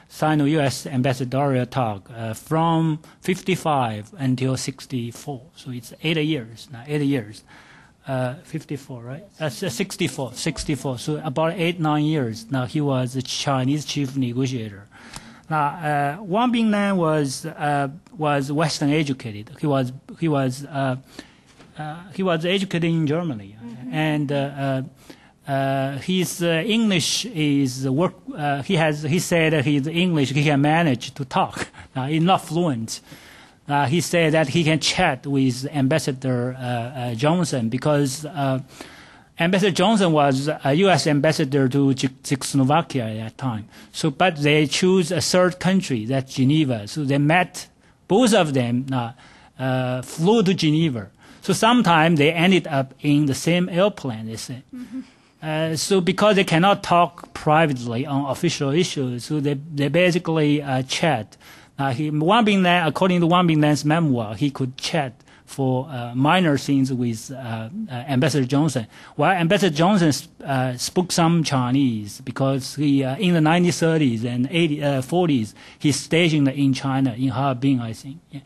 Sino-U.S. ambassadorial talk from 55 until 64. So it's 8 years. 8 years. 54, right? 64. So about 8-9 years. Now he was the Chinese chief negotiator. Now Wang Bingnan was Western educated. He was educated in Germany, and his English is work. He said that his English he can manage to talk. Now he's not fluent. He said that he can chat with Ambassador Johnson because Ambassador Johnson was a U.S. ambassador to Czechoslovakia at that time. So, but they choose a third country, that's Geneva. So they met, both of them flew to Geneva. So sometimes they ended up in the same airplane, they say. So because they cannot talk privately on official issues, so they basically chat. According to Wang Bingnan's memoir, he could chat for minor things with Ambassador Johnson. While Ambassador Johnson spoke some Chinese because he, in the 1930s and 40s, he's stationed in China, in Harbin, I think. Yeah.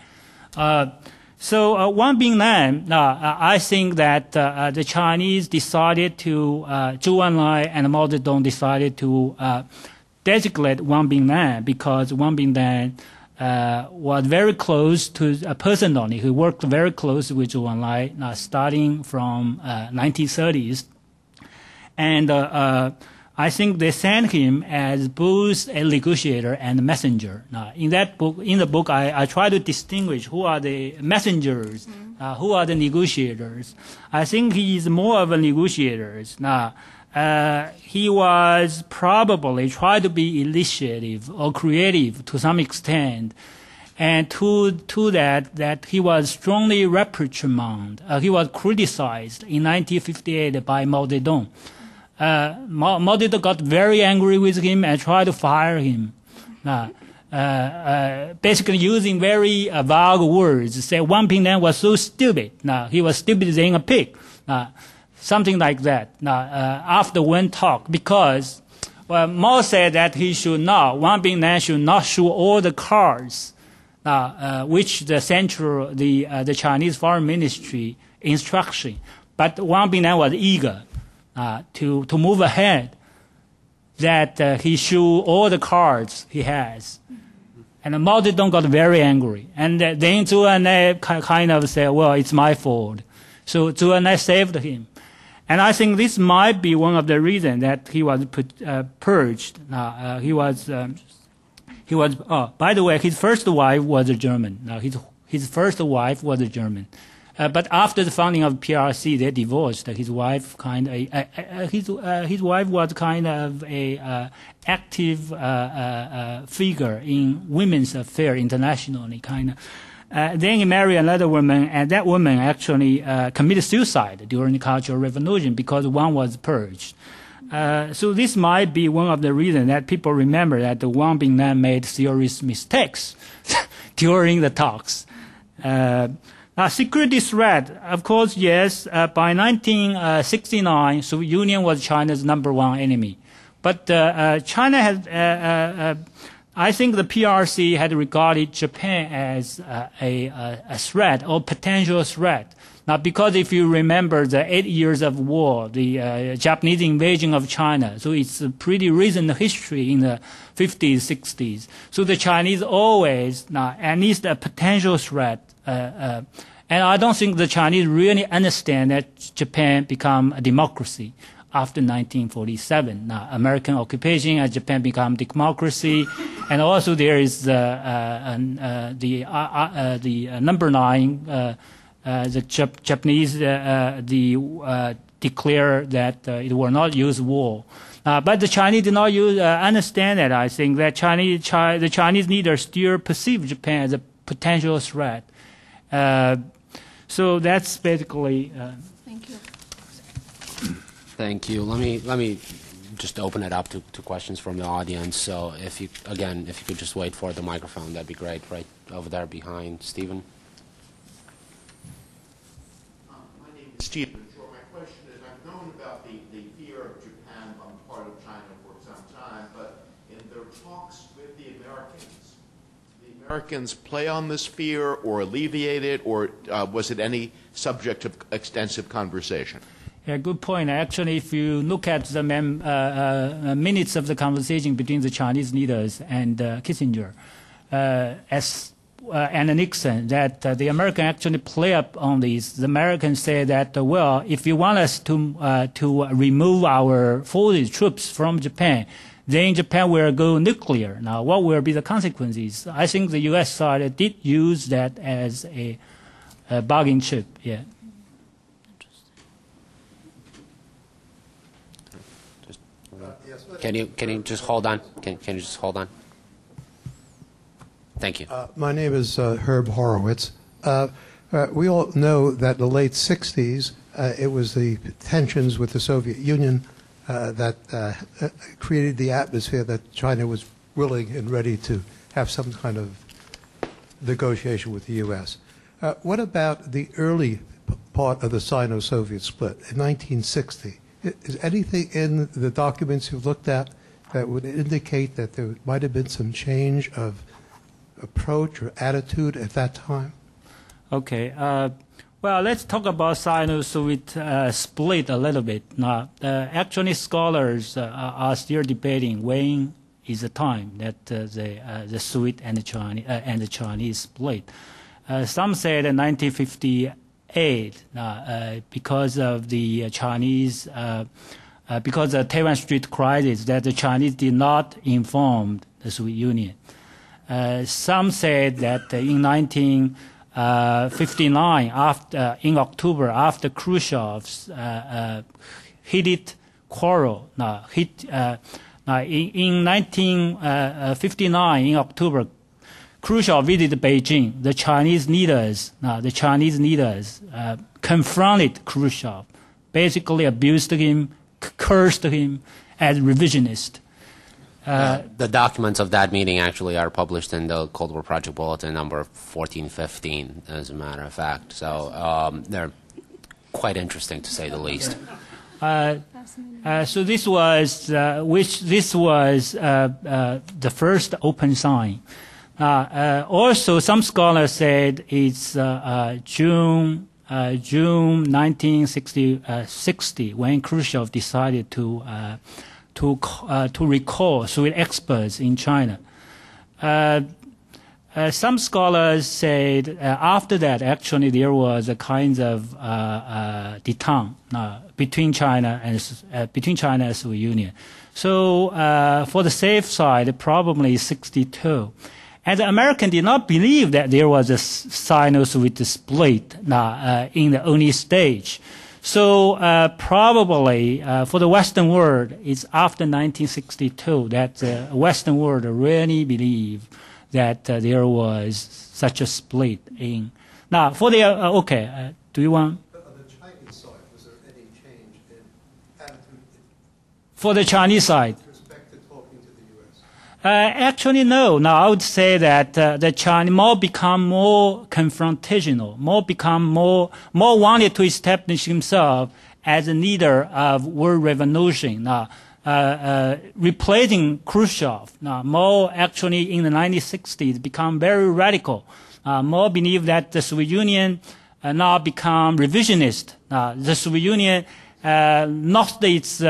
So Wang Bingnan, I think that the Chinese decided to, Zhou Enlai and Mao Zedong decided to designate Wang Bingnan because Wang Bingnan was very close to personally. He worked very close with Zhou Enlai starting from 1930s. And I think they sent him as both a negotiator and a messenger. Now, in the book, I try to distinguish who are the messengers, who are the negotiators. I think he is more of a negotiator. Now, he was probably tried to be initiative or creative to some extent, and to that he was strongly reprimanded. He was criticized in 1958 by Mao Zedong. Mao Zedong got very angry with him and tried to fire him. Basically using very vague words, say Wang Bingnan was so stupid. He was stupid than a pig. Something like that. After one talk, because Mao said that Wang Bingnan should not show all the cards, which the Chinese Foreign Ministry instruction. But Wang Bingnan was eager to move ahead, that he show all the cards he has. And Mao Zedong got very angry. And then Zhou Enlai kind of said, well, it's my fault. So Zhou Enlai saved him. And I think this might be one of the reasons that he was purged. By the way, his first wife was a German. His first wife was a German. But after the founding of PRC, they divorced. His wife his wife was kind of a active figure in women's affairs internationally, kind of. Then he married another woman, and that woman actually committed suicide during the Cultural Revolution because one was purged. So this might be one of the reasons that people remember that the Wang Bingnan made serious mistakes during the talks. Security threat, of course, yes. By 1969, Soviet Union was China's #1 enemy. But China had, I think the PRC had regarded Japan as a threat or potential threat. Now, because if you remember the 8 years of war, the Japanese invasion of China, so it's a pretty recent history in the 50s, 60s. So the Chinese always, at least a potential threat. And I don't think the Chinese really understand that Japan become a democracy after 1947. Now, American occupation and Japan become democracy, and also there is the #9. The Japanese declare that it will not use war. But the Chinese did not understand that. I think that the Chinese leaders still perceive Japan as a potential threat. So that's basically. Thank you. Thank you. Let me just open it up to questions from the audience. So if you could just wait for the microphone, that'd be great. Right over there behind Stephen. My name is Stephen. So my question is, I've known about the fear of Japan on the part of China for some time, but in their talks with the Americans play on this fear or alleviate it, or was it any subject of extensive conversation? Yeah, good point. Actually, if you look at the minutes of the conversation between the Chinese leaders and Kissinger and Nixon, that the Americans actually play up on this. The Americans say that, well, if you want us to remove our forces, troops from Japan, then Japan will go nuclear. Now, what will be the consequences? I think the U.S. side did use that as a bargaining chip. Yeah. Can you just hold on? Can you just hold on? Thank you. My name is Herb Horowitz. We all know that in the late 60s, it was the tensions with the Soviet Union that created the atmosphere that China was willing and ready to have some kind of negotiation with the U.S. What about the early part of the Sino-Soviet split in 1960? Is anything in the documents you've looked at that would indicate that there might have been some change of approach or attitude at that time? Okay. Well, let's talk about Sino-Soviet split a little bit. Now, actually, scholars are still debating when is the time that the Soviet and the Chinese split. Some say that 1958, because of the Chinese, because of the Taiwan Strait crisis, that the Chinese did not inform the Soviet Union. Some said that in 1959, in October, after Khrushchev's heated quarrel, in 1959, in October, Khrushchev visited Beijing. The Chinese leaders confronted Khrushchev, basically abused him, cursed him as revisionist. The documents of that meeting actually are published in the Cold War Project Bulletin number 1415, as a matter of fact. So they're quite interesting, to say the least. So this was the first open sign. Also, some scholars said it's June 1960 when Khrushchev decided to recall Soviet experts in China. Some scholars said after that, actually, there was a kind of detente between China and Soviet Union. So for the safe side, probably 62. And the American did not believe that there was a Sino-Soviet split in the early stage. So probably for the Western world, it's after 1962 that the Western world really believed that there was such a split in. Now, for the, do you want? On the Chinese side, was there any change in attitude For the Chinese side? with respect to talking to the U.S.? Actually, no. Now, I would say that the Chinese become more confrontational, more wanted to establish himself as a leader of world revolution. Now, replacing Khrushchev. Now, more actually in the 1960s become very radical. More believe that the Soviet Union now become revisionist. The Soviet Union lost its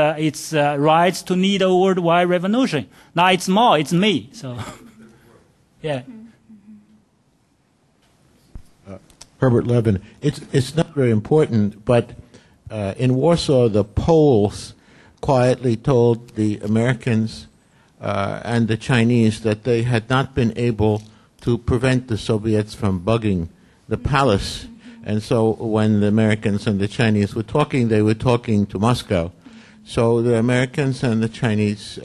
rights to lead a worldwide revolution. Now it's me. So, yeah. Herbert Levin. It's not very important, but in Warsaw, the Poles quietly told the Americans and the Chinese that they had not been able to prevent the Soviets from bugging the palace. And so when the Americans and the Chinese were talking, they were talking to Moscow. So the Americans and the Chinese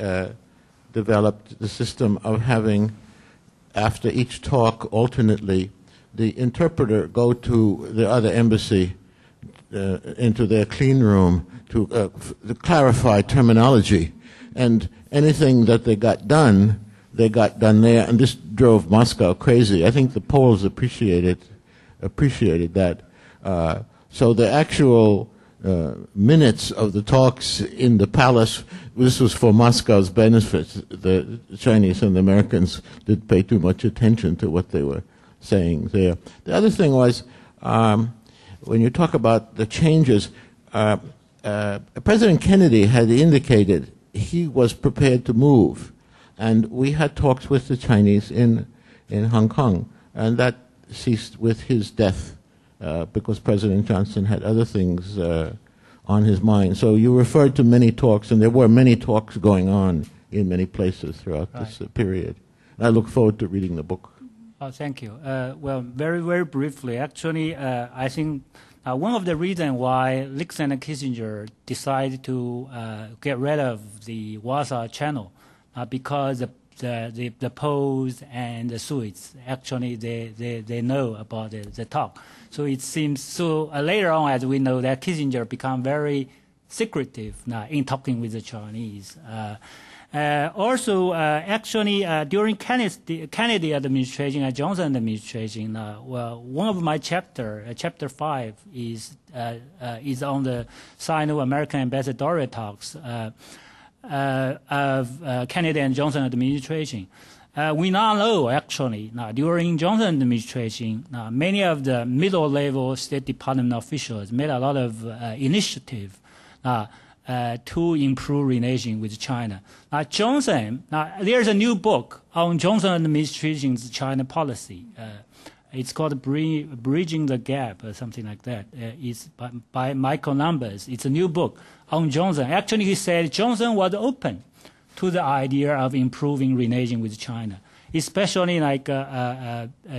developed the system of having, after each talk, alternately, the interpreter go to the other embassy into their clean room to clarify terminology. And anything that they got done there, and this drove Moscow crazy. I think the Poles appreciated that. So the actual minutes of the talks in the palace, this was for Moscow's benefit. The Chinese and the Americans didn't pay too much attention to what they were saying there. The other thing was, when you talk about the changes, President Kennedy had indicated he was prepared to move. And we had talks with the Chinese in Hong Kong, and that ceased with his death because President Johnson had other things on his mind. So you referred to many talks, and there were many talks going on in many places throughout this period. And I look forward to reading the book. Oh, thank you. Well, very, very briefly, actually, I think one of the reasons why Nixon and Kissinger decided to get rid of the Warsaw Channel because the Poles and the Swedes, actually, they know about the talk. So it seems, later on, as we know, that Kissinger became very secretive in talking with the Chinese. Also, actually, during Kennedy administration and Johnson administration, one of my chapter 5, is on the Sino-American ambassadorial talks of Kennedy and Johnson administration. We now know, actually, during Johnson administration, many of the middle-level State Department officials made a lot of initiative to improve relations with China. Johnson, there's a new book on Johnson administration's China policy. It's called Bridging the Gap or something like that. It's by Michael Numbers. It's a new book on Johnson. Actually, he said Johnson was open to the idea of improving relations with China, especially like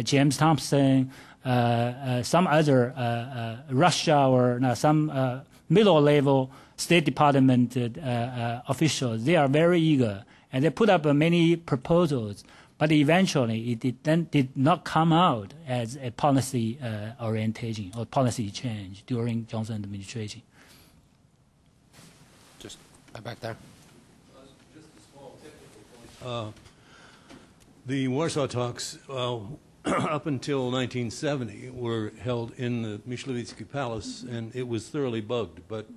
James Thompson, some other Russia or some middle-level State Department officials. They are very eager, and they put up many proposals, but eventually it did not come out as a policy orientation or policy change during Johnson administration. Just back there. Just a small technical point. The Warsaw talks, up until 1970, were held in the Myśliwicki Palace, and it was thoroughly bugged. But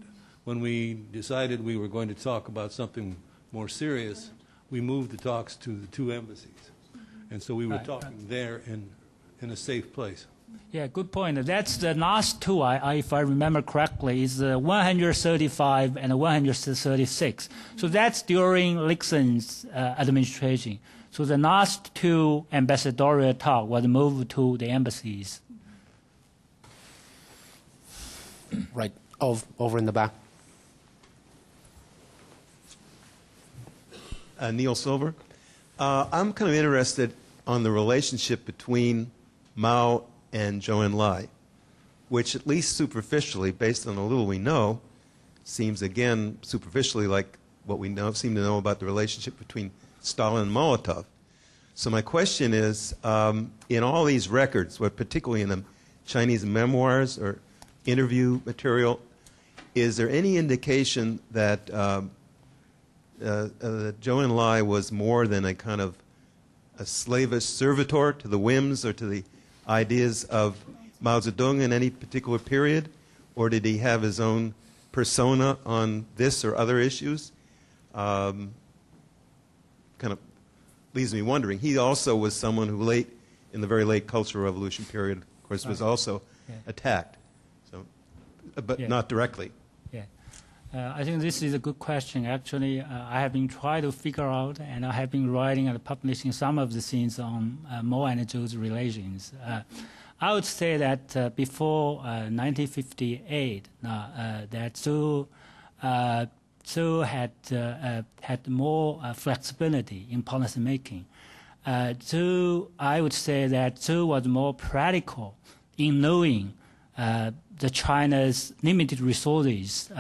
when we decided we were going to talk about something more serious, we moved the talks to the two embassies. And so we were talking there in a safe place. Yeah, good point. That's the last two, if I remember correctly, is 135 and 136. So that's during Nixon's administration. So the last two ambassadorial talk was moved to the embassies. Right, over in the back. Neil Silver. I'm kind of interested on the relationship between Mao and Zhou Enlai, which at least superficially, based on the little we know, seems again superficially like what we seem to know about the relationship between Stalin and Molotov. So my question is, in all these records, particularly in the Chinese memoirs or interview material, is there any indication that Zhou Enlai was more than a kind of a slavish servitor to the whims or to the ideas of Mao Zedong in any particular period? Or did he have his own persona on this or other issues? Kind of leaves me wondering. He also was someone who in the very late Cultural Revolution period, of course, was also attacked, so, but not directly. Yeah. I think this is a good question. Actually, I have been trying to figure out, and I have been writing and publishing some of the things on Mao and Zhou's relations. I would say that before 1958, that Zhou had more flexibility in policy making. Zhou, I would say that Zhou was more practical in knowing the China's limited resources.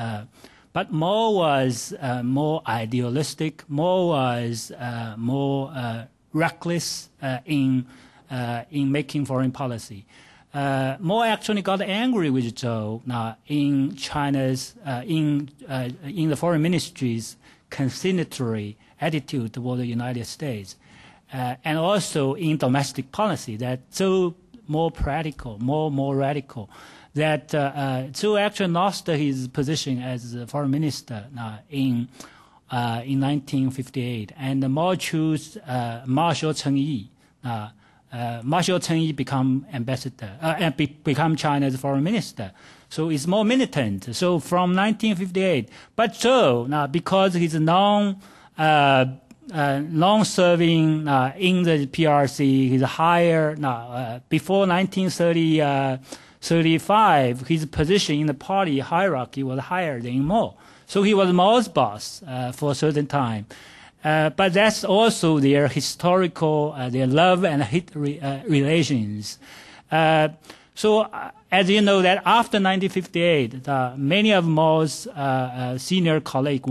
But Mao was more idealistic. Mao was more reckless in making foreign policy. Mao actually got angry with Zhou in China's in the foreign ministry's conciliatory attitude toward the United States, and also in domestic policy that Zhou more practical, more radical. That Zhou actually lost his position as foreign minister in 1958, and Mao chose Marshal Chen Yi. Marshal Chen Yi become ambassador and become China's foreign minister. So it's more militant. So from 1958, but Zhou, because he's long-serving in the PRC, he's higher before 1935. His position in the party hierarchy was higher than Mao. So he was Mao's boss for a certain time. But that's also their historical, their love and hate relations. So as you know, that after 1958, many of Mao's senior colleagues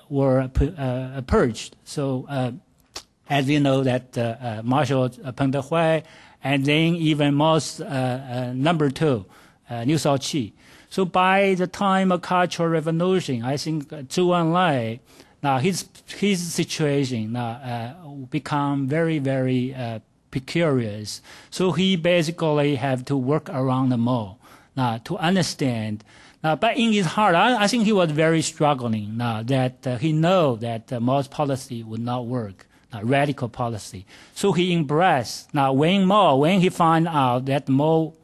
were purged. So as you know, that Marshal Peng Dehuai, and then even Mao's number 2, Liu Shaoqi. So by the time of Cultural Revolution, I think Zhou Enlai, his situation become very, very precarious. So he basically have to work around the Mao to understand. But in his heart, I think he was very struggling that he know that Mao's policy would not work, radical policy. So he embraced. When he find out that Mao,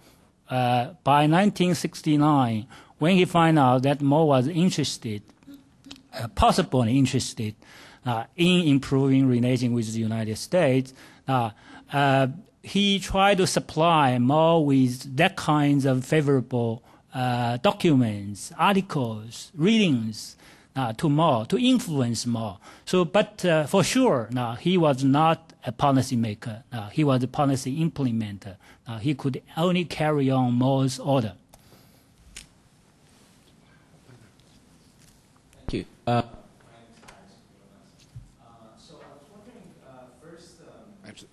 by 1969, when he find out that Mao was interested, possibly interested in improving relations with the United States, he tried to supply Mao with that kinds of favorable documents, articles, readings to Mao, to influence Mao. So, but for sure, he was not a policy maker. He was a policy implementer. He could only carry on Mao's order. Thank you. So I was wondering, first... Actually,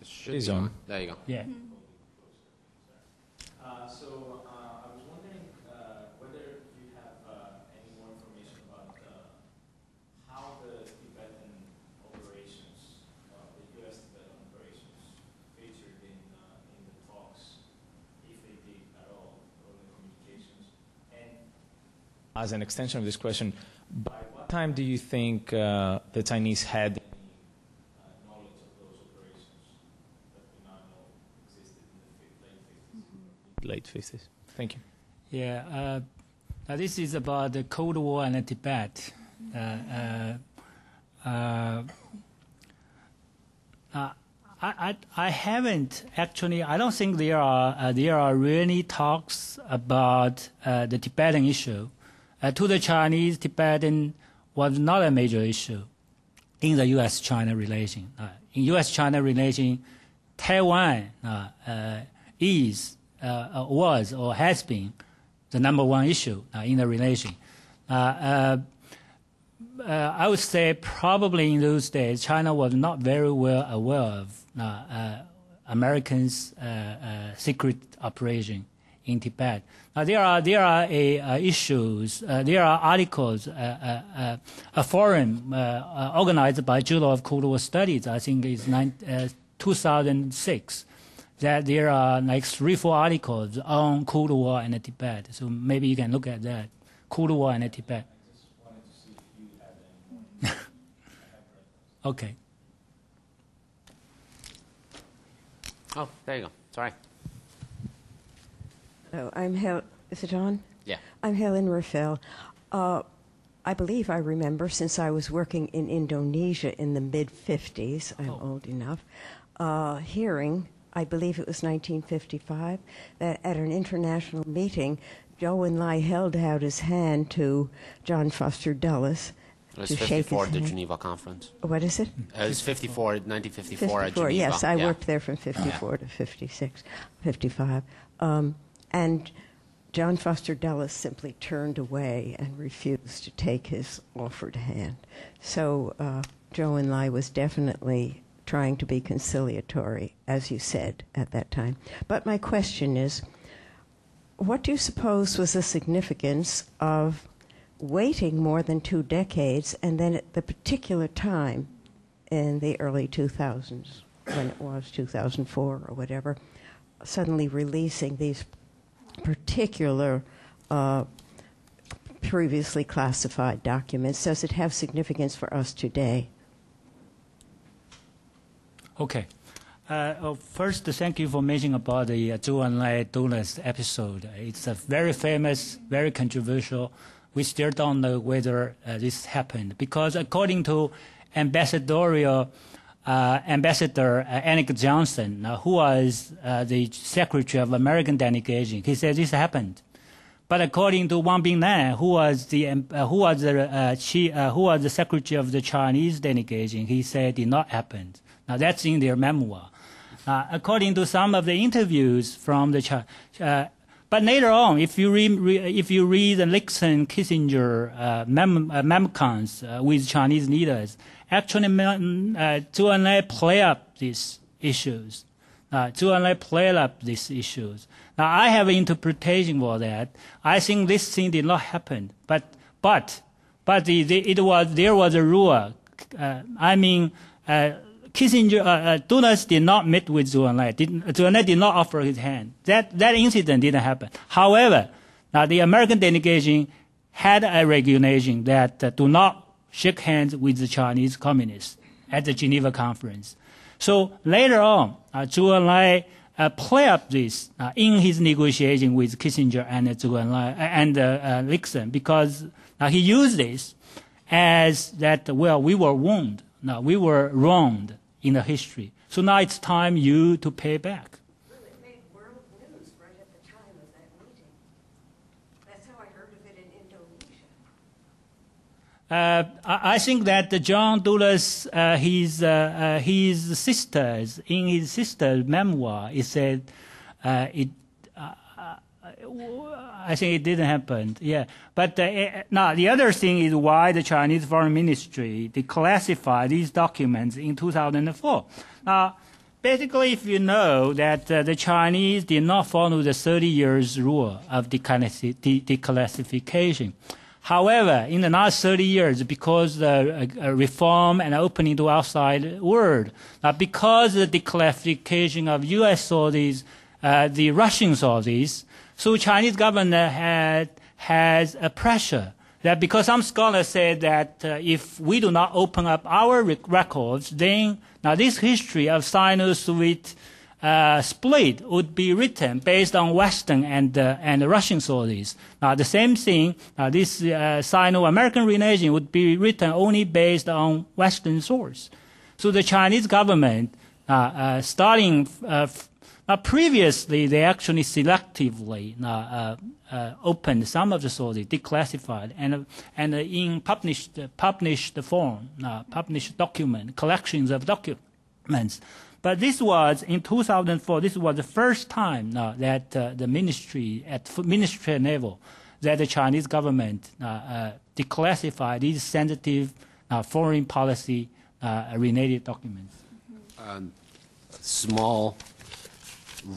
it should It's be on. There you go. Yeah. So I was wondering whether you have any more information about how the Tibetan operations, the U.S. Tibetan operations, featured in the talks, if they did at all, or the communications. And as an extension of this question, by what time do you think the Chinese had any knowledge of those operations that we now know existed in the late 50s? Thank you. Yeah, this is about the Cold War and Tibet. I haven't actually. I don't think there are really talks about the Tibetan issue. To the Chinese, Tibetan was not a major issue. in the U.S.-China relation. In U.S.-China relation, Taiwan was or has been the number one issue in the relation. I would say probably in those days, China was not very well aware of Americans' secret operation in Tibet. There are issues, there are articles, a forum organized by Journal of Cold War Studies, I think it's 2006, that there are like 3-4 articles on Cold War and Tibet. So maybe you can look at that, Cold War and Tibet. I just wanted to see if you had any more. Okay. Oh, there you go. Sorry. Oh, is it on? Yeah. I'm Helen Rafael. I believe I remember, since I was working in Indonesia in the mid-50s, I'm old enough, hearing, I believe it was 1955, that at an international meeting, Zhou Enlai held out his hand to John Foster Dulles. It was 54 at the Geneva Conference. What is it? It was 1954 at Geneva. Yes, I worked there from 54 to 56, 55. And John Foster Dulles simply turned away and refused to take his offered hand. So Zhou Enlai was definitely trying to be conciliatory, as you said at that time. But my question is, what do you suppose was the significance of waiting more than 2 decades and then at the particular time in the early 2000s, when it was 2004 or whatever, suddenly releasing these particular previously classified documents? Does it have significance for us today? Okay. First, thank you for mentioning about the Zhou Enlai Dulles episode. It's a very famous, very controversial. We still don't know whether this happened, because according to Ambassadorial Ambassador Annick Johnson, who was the secretary of American delegation, he said this happened. But according to Wang Bingnan, who was the secretary of the Chinese delegation, he said it did not happen. Now that's in their memoir. According to some of the interviews from the but later on, if you read the Nixon Kissinger memcons with Chinese leaders, actually Zhou Enlai play up these issues. Zhou Enlai played up these issues. Now I have an interpretation for that. I think this thing did not happen, but there was a rule. Kissinger, Dulles did not meet with Zhou Enlai. Zhou Enlai did not offer his hand. That incident didn't happen. However, now the American delegation had a regulation that do not shake hands with the Chinese communists at the Geneva conference. So later on, Zhou Enlai play up this in his negotiation with Kissinger and Zhou Enlai and Nixon, because he used this as that, well, we were wounded. Now we were wronged in the history. So now it's time to pay back. Well, it made world news right at the time of that meeting. That's how I heard of it in Indonesia. I think that John Dulles, his sisters, in his sister's memoir, he said I think it didn't happen. Yeah, but now the other thing is why the Chinese Foreign Ministry declassified these documents in 2004. Now, basically, if you know that the Chinese did not follow the 30 years rule of declassification. However, in the last 30 years, because the reform and opening to outside world, because the declassification of U.S. sources, the Russian sources, so Chinese government has a pressure that, because some scholars say that if we do not open up our records, then now this history of Sino-Soviet split would be written based on Western and Russian sources. Now the same thing, this Sino-American relation would be written only based on Western source. So the Chinese government, starting Previously, they actually selectively opened some of the sources, declassified, and in published form, published document, collections of documents. But this was, in 2004, this was the first time that the ministry, at ministry level, that the Chinese government declassified these sensitive foreign policy related documents. Small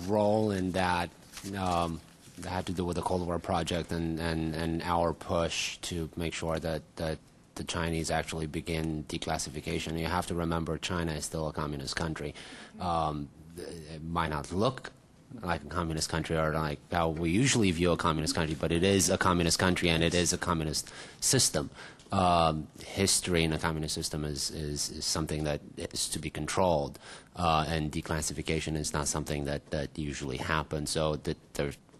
role in that had to do with the Cold War project and our push to make sure that the Chinese actually begin declassification. You have to remember China is still a communist country. It might not look like a communist country or like how we usually view a communist country, but it is a communist country and it is a communist system. History in a communist system is something that is to be controlled, and declassification is not something that usually happens. So the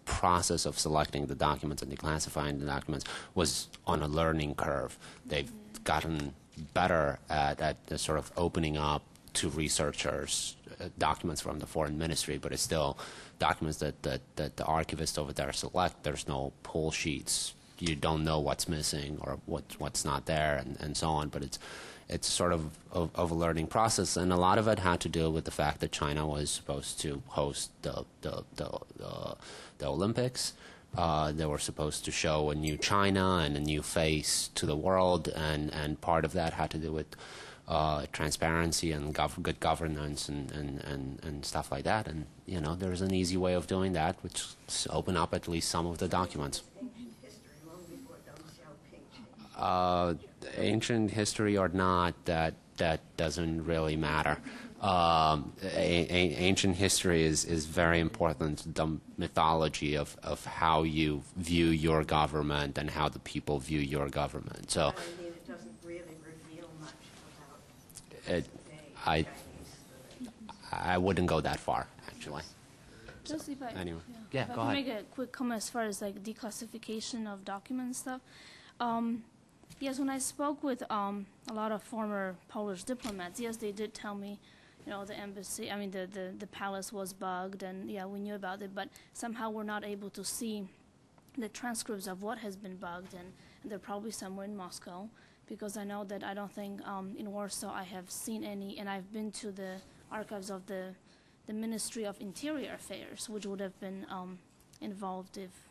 process of selecting the documents and declassifying the documents was on a learning curve. They've gotten better at sort of opening up to researchers documents from the foreign ministry, but it's still documents that the archivists over there select. There's no pull sheets. You don't know what's missing or what's not there, and so on. But it's sort of a learning process, and a lot of it had to do with the fact that China was supposed to host the Olympics. They were supposed to show a new China and a new face to the world, and part of that had to do with transparency and good governance and stuff like that. And there's an easy way of doing that, which is open up at least some of the documents. Ancient history or not, that doesn't really matter. Ancient history is very important, the mythology of how you view your government and how the people view your government. So it doesn't really reveal much about I wouldn't go that far, actually. Just if I, Anyway, if go I can ahead. make a quick comment as far as like declassification of documents stuff. Yes, when I spoke with a lot of former Polish diplomats, yes, they did tell me, the embassy, the palace was bugged, and yeah, we knew about it, but somehow we're not able to see the transcripts of what has been bugged, and they're probably somewhere in Moscow, because I know that I don't think in Warsaw I have seen any, and I've been to the archives of the Ministry of Interior Affairs, which would have been involved if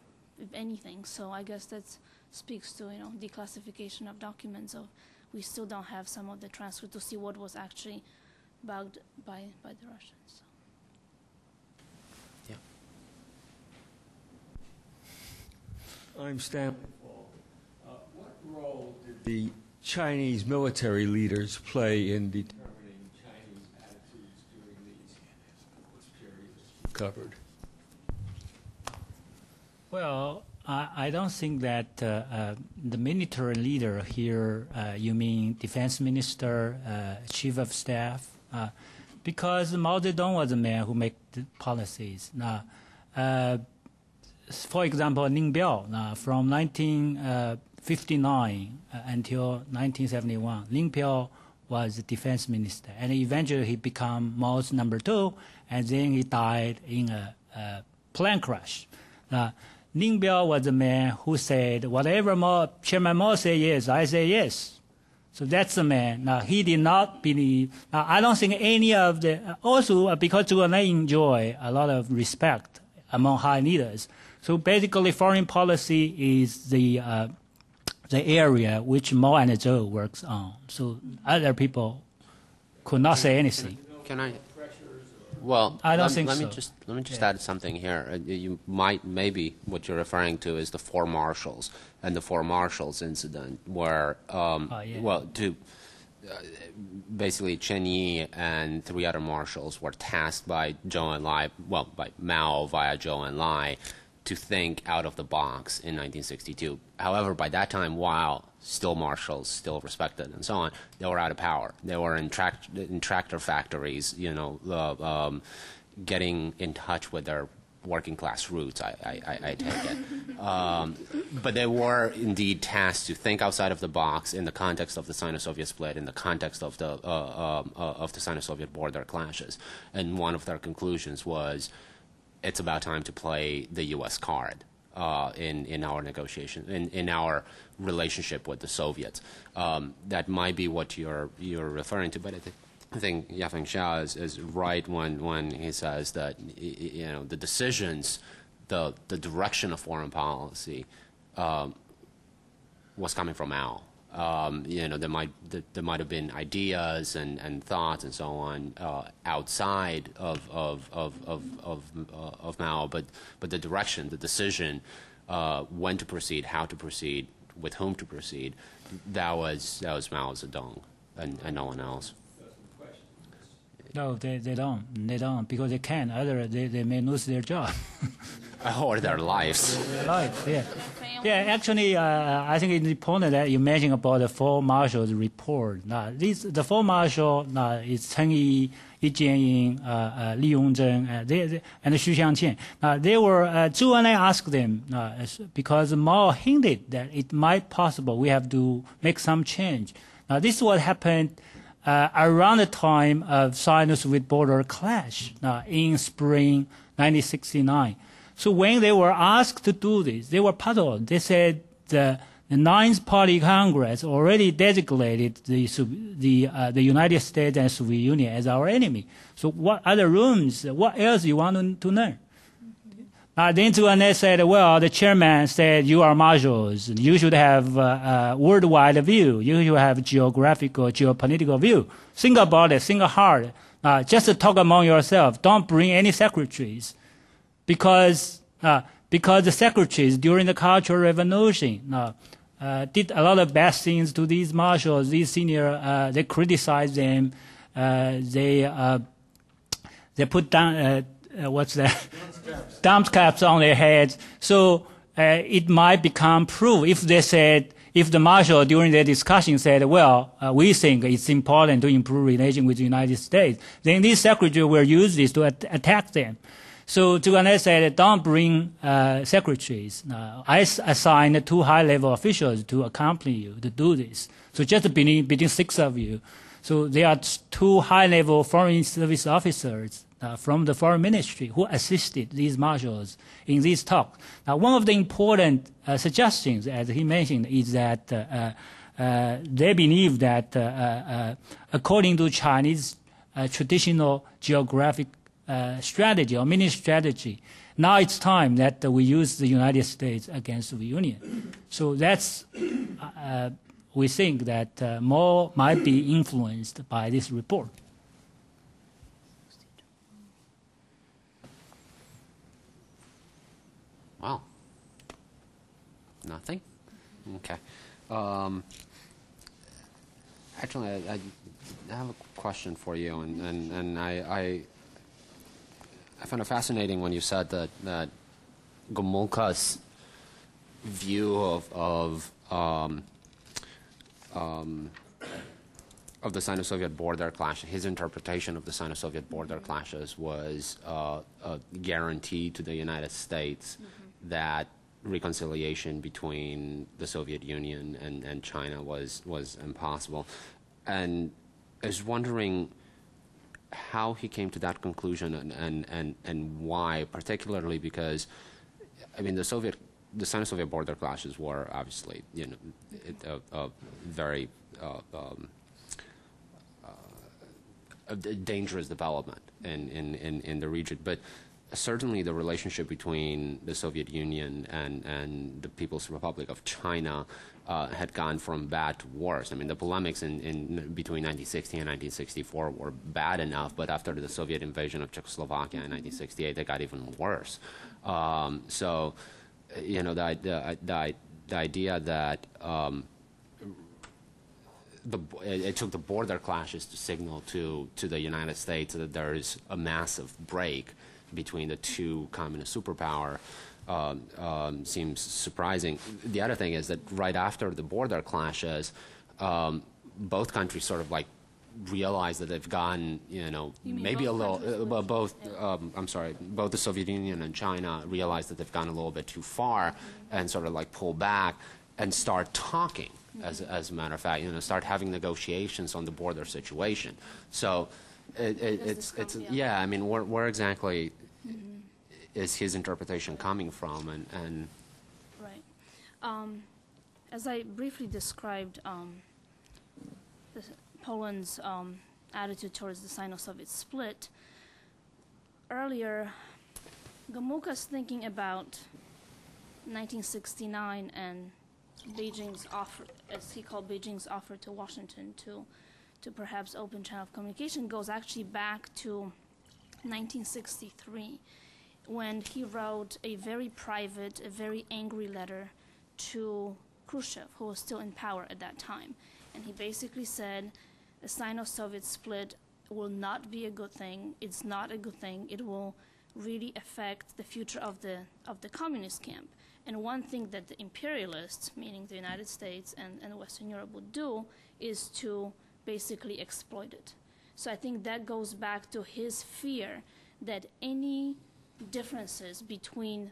anything. So I guess that speaks to declassification of documents. So we still don't have some of the transcript to see what was actually bugged by the Russians. So. Yeah. I'm Stanley Paul. What role did the Chinese military leaders play in determining Chinese attitudes during these periods covered? Well, I don't think that the military leader here, you mean defense minister, chief of staff, because Mao Zedong was the man who made the policies. Now, for example, Ning Biao, from 1959 until 1971, Ning Biao was the defense minister, and eventually he became Mao's number 2, and then he died in a plane crash. Ning Biao was the man who said, whatever Chairman Mao say yes, I say yes. So that's the man. Now, he did not believe. Now, I don't think any of the, also because they enjoy a lot of respect among high leaders. So basically, foreign policy is the area which Mao and Zhou works on. So other people could not say anything. Can I? Well, I don't think let so. me just add something here. You maybe what you're referring to is the four marshals and the four marshals incident, where basically Chen Yi and 3 other marshals were tasked by Zhou Enlai, by Mao via Zhou Enlai, to think out of the box in 1962. However, by that time, while still marshals, still respected, and so on, they were out of power. They were in tractor factories, getting in touch with their working class roots, I take it. But they were indeed tasked to think outside of the box in the context of the Sino-Soviet split, in the context of the Sino-Soviet border clashes. And one of their conclusions was, it's about time to play the U.S. card in our negotiation, in our relationship with the Soviets. That might be what you're referring to, but I think Yafeng Xia is right when he says that the decisions, the direction of foreign policy was coming from Mao. There might have been ideas and thoughts and so on outside of Mao, but the direction, the decision, when to proceed, how to proceed, with whom to proceed, that was Mao Zedong and no one else. No, they don't. They don't, because they can. Otherwise, they may lose their job. Or their lives. Their life, yeah. Yeah, actually, I think it's important that you mention about the four marshals report. The four marshals is Chen Yi, Yi Jianying, Li Yongzheng, and Xu Xiangqian. They were, Zhu Enlai asked them, because Mao hinted that it might possible we have to make some change. Now, this is what happened around the time of Sino-Soviet border clash in spring 1969. So when they were asked to do this, they were puzzled. They said the Ninth Party Congress already designated the United States and Soviet Union as our enemy. So what other rooms, what else you want to learn? Then Zhu Enlai said, well, the chairman said, you are marshals. You should have a worldwide view. You should have geographical, geopolitical view. Think about it. Think hard. Just talk among yourself. Don't bring any secretaries. Because the secretaries during the Cultural Revolution did a lot of bad things to these marshals, these senior, they criticized them. They put down, what's that? Dump caps on their heads. So it might become proof if they said, if the marshal during their discussion said, well, we think it's important to improve relations with the United States, then these secretaries will use this to attack them. So Zhu Enlai said, don't bring secretaries. I assigned 2 high-level officials to accompany you to do this. So just between 6 of you. So there are 2 high-level foreign service officers from the foreign ministry who assisted these marshals in these talks. Now, one of the important suggestions, as he mentioned, is that they believe that according to Chinese traditional geographic strategy or mini strategy, now it's time that we use the United States against the Union. So that's, we think that more might be influenced by this report. Wow. Nothing? Okay. Actually, I have a question for you, and I found it fascinating when you said that Gomulka's view of the Sino-Soviet border clash, his interpretation of the Sino-Soviet border clashes was a guarantee to the United States that reconciliation between the Soviet Union and China was impossible. And I was wondering how he came to that conclusion and why, particularly because, I mean, the Sino-Soviet border clashes were obviously, a very a dangerous development in the region, but certainly the relationship between the Soviet Union and the People's Republic of China had gone from bad to worse. I mean, the polemics in between 1960 and 1964 were bad enough, but after the Soviet invasion of Czechoslovakia in 1968, they got even worse. So, the idea that it took the border clashes to signal to the United States that there is a massive break between the two communist superpower seems surprising. The other thing is that right after the border clashes, both countries sort of like realize that they've gotten, mean maybe a both little, countries both the Soviet Union and China realize that they've gone a little bit too far and sort of like pull back and start talking, as a matter of fact, start having negotiations on the border situation. So it's I mean, where exactly is his interpretation coming from? And Right. As I briefly described, Poland's attitude towards the Sino-Soviet split, earlier, Gomulka's thinking about 1969 and Beijing's offer, as he called Beijing's offer to Washington to perhaps open channel of communication, goes actually back to 1963, when he wrote a very private, a very angry letter to Khrushchev, who was still in power at that time. And he basically said, the Sino-Soviet split will not be a good thing. It's not a good thing. It will really affect the future of the communist camp. And one thing that the imperialists, meaning the United States and Western Europe, would do is to basically exploit it. So I think that goes back to his fear that any differences between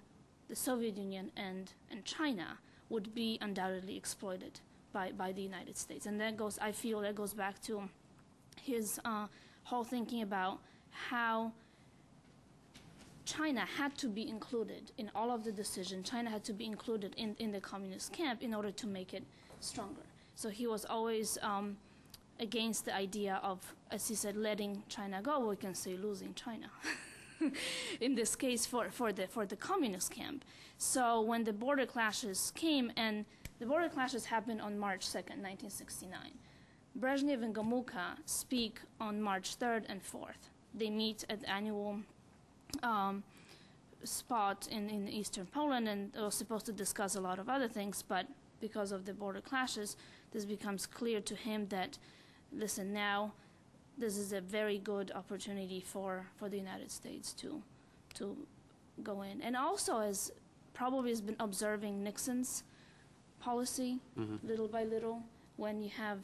the Soviet Union and China would be undoubtedly exploited by the United States. And I feel that goes back to his whole thinking about how China had to be included in all of the decisions. China had to be included in the communist camp in order to make it stronger. So he was always against the idea of, as he said, letting China go. We can say losing China. In this case, for the communist camp. So when the border clashes came, and the border clashes happened on March 2nd, 1969. Brezhnev and Gomulka speak on March 3rd and 4th. They meet at the annual spot in eastern Poland, and they were supposed to discuss a lot of other things, but because of the border clashes, this becomes clear to him that, listen, now this is a very good opportunity for the United States to go in. And also, as probably has been observing Nixon's policy, little by little, when you have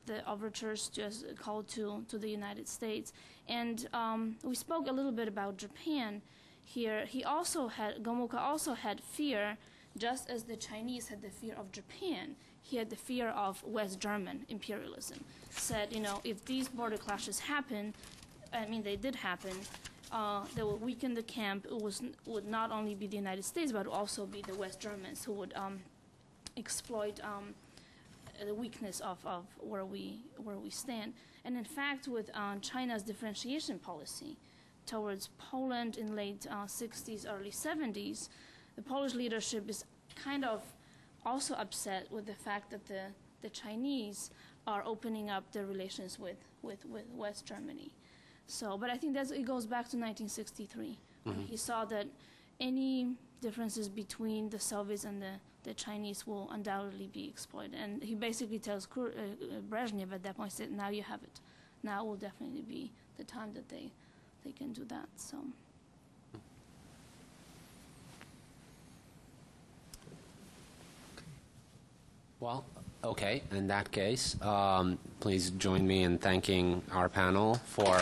the overtures just called to the United States. And we spoke a little bit about Japan here. Gomulka also had fear, just as the Chinese had the fear of Japan. He had the fear of West German imperialism. Said, if these border clashes happen, I mean, they did happen, they will weaken the camp. It would not only be the United States, but also be the West Germans who would exploit the weakness of where we stand. And in fact, with China's differentiation policy towards Poland in late 60s, early 70s, the Polish leadership is kind of also upset with the fact that the Chinese are opening up their relations with West Germany. So, but I think it goes back to 1963. He saw that any differences between the Soviets and the Chinese will undoubtedly be exploited. And he basically tells Brezhnev at that point, said, now you have it. Now will definitely be the time that they can do that. So. Well, okay, in that case, please join me in thanking our panel for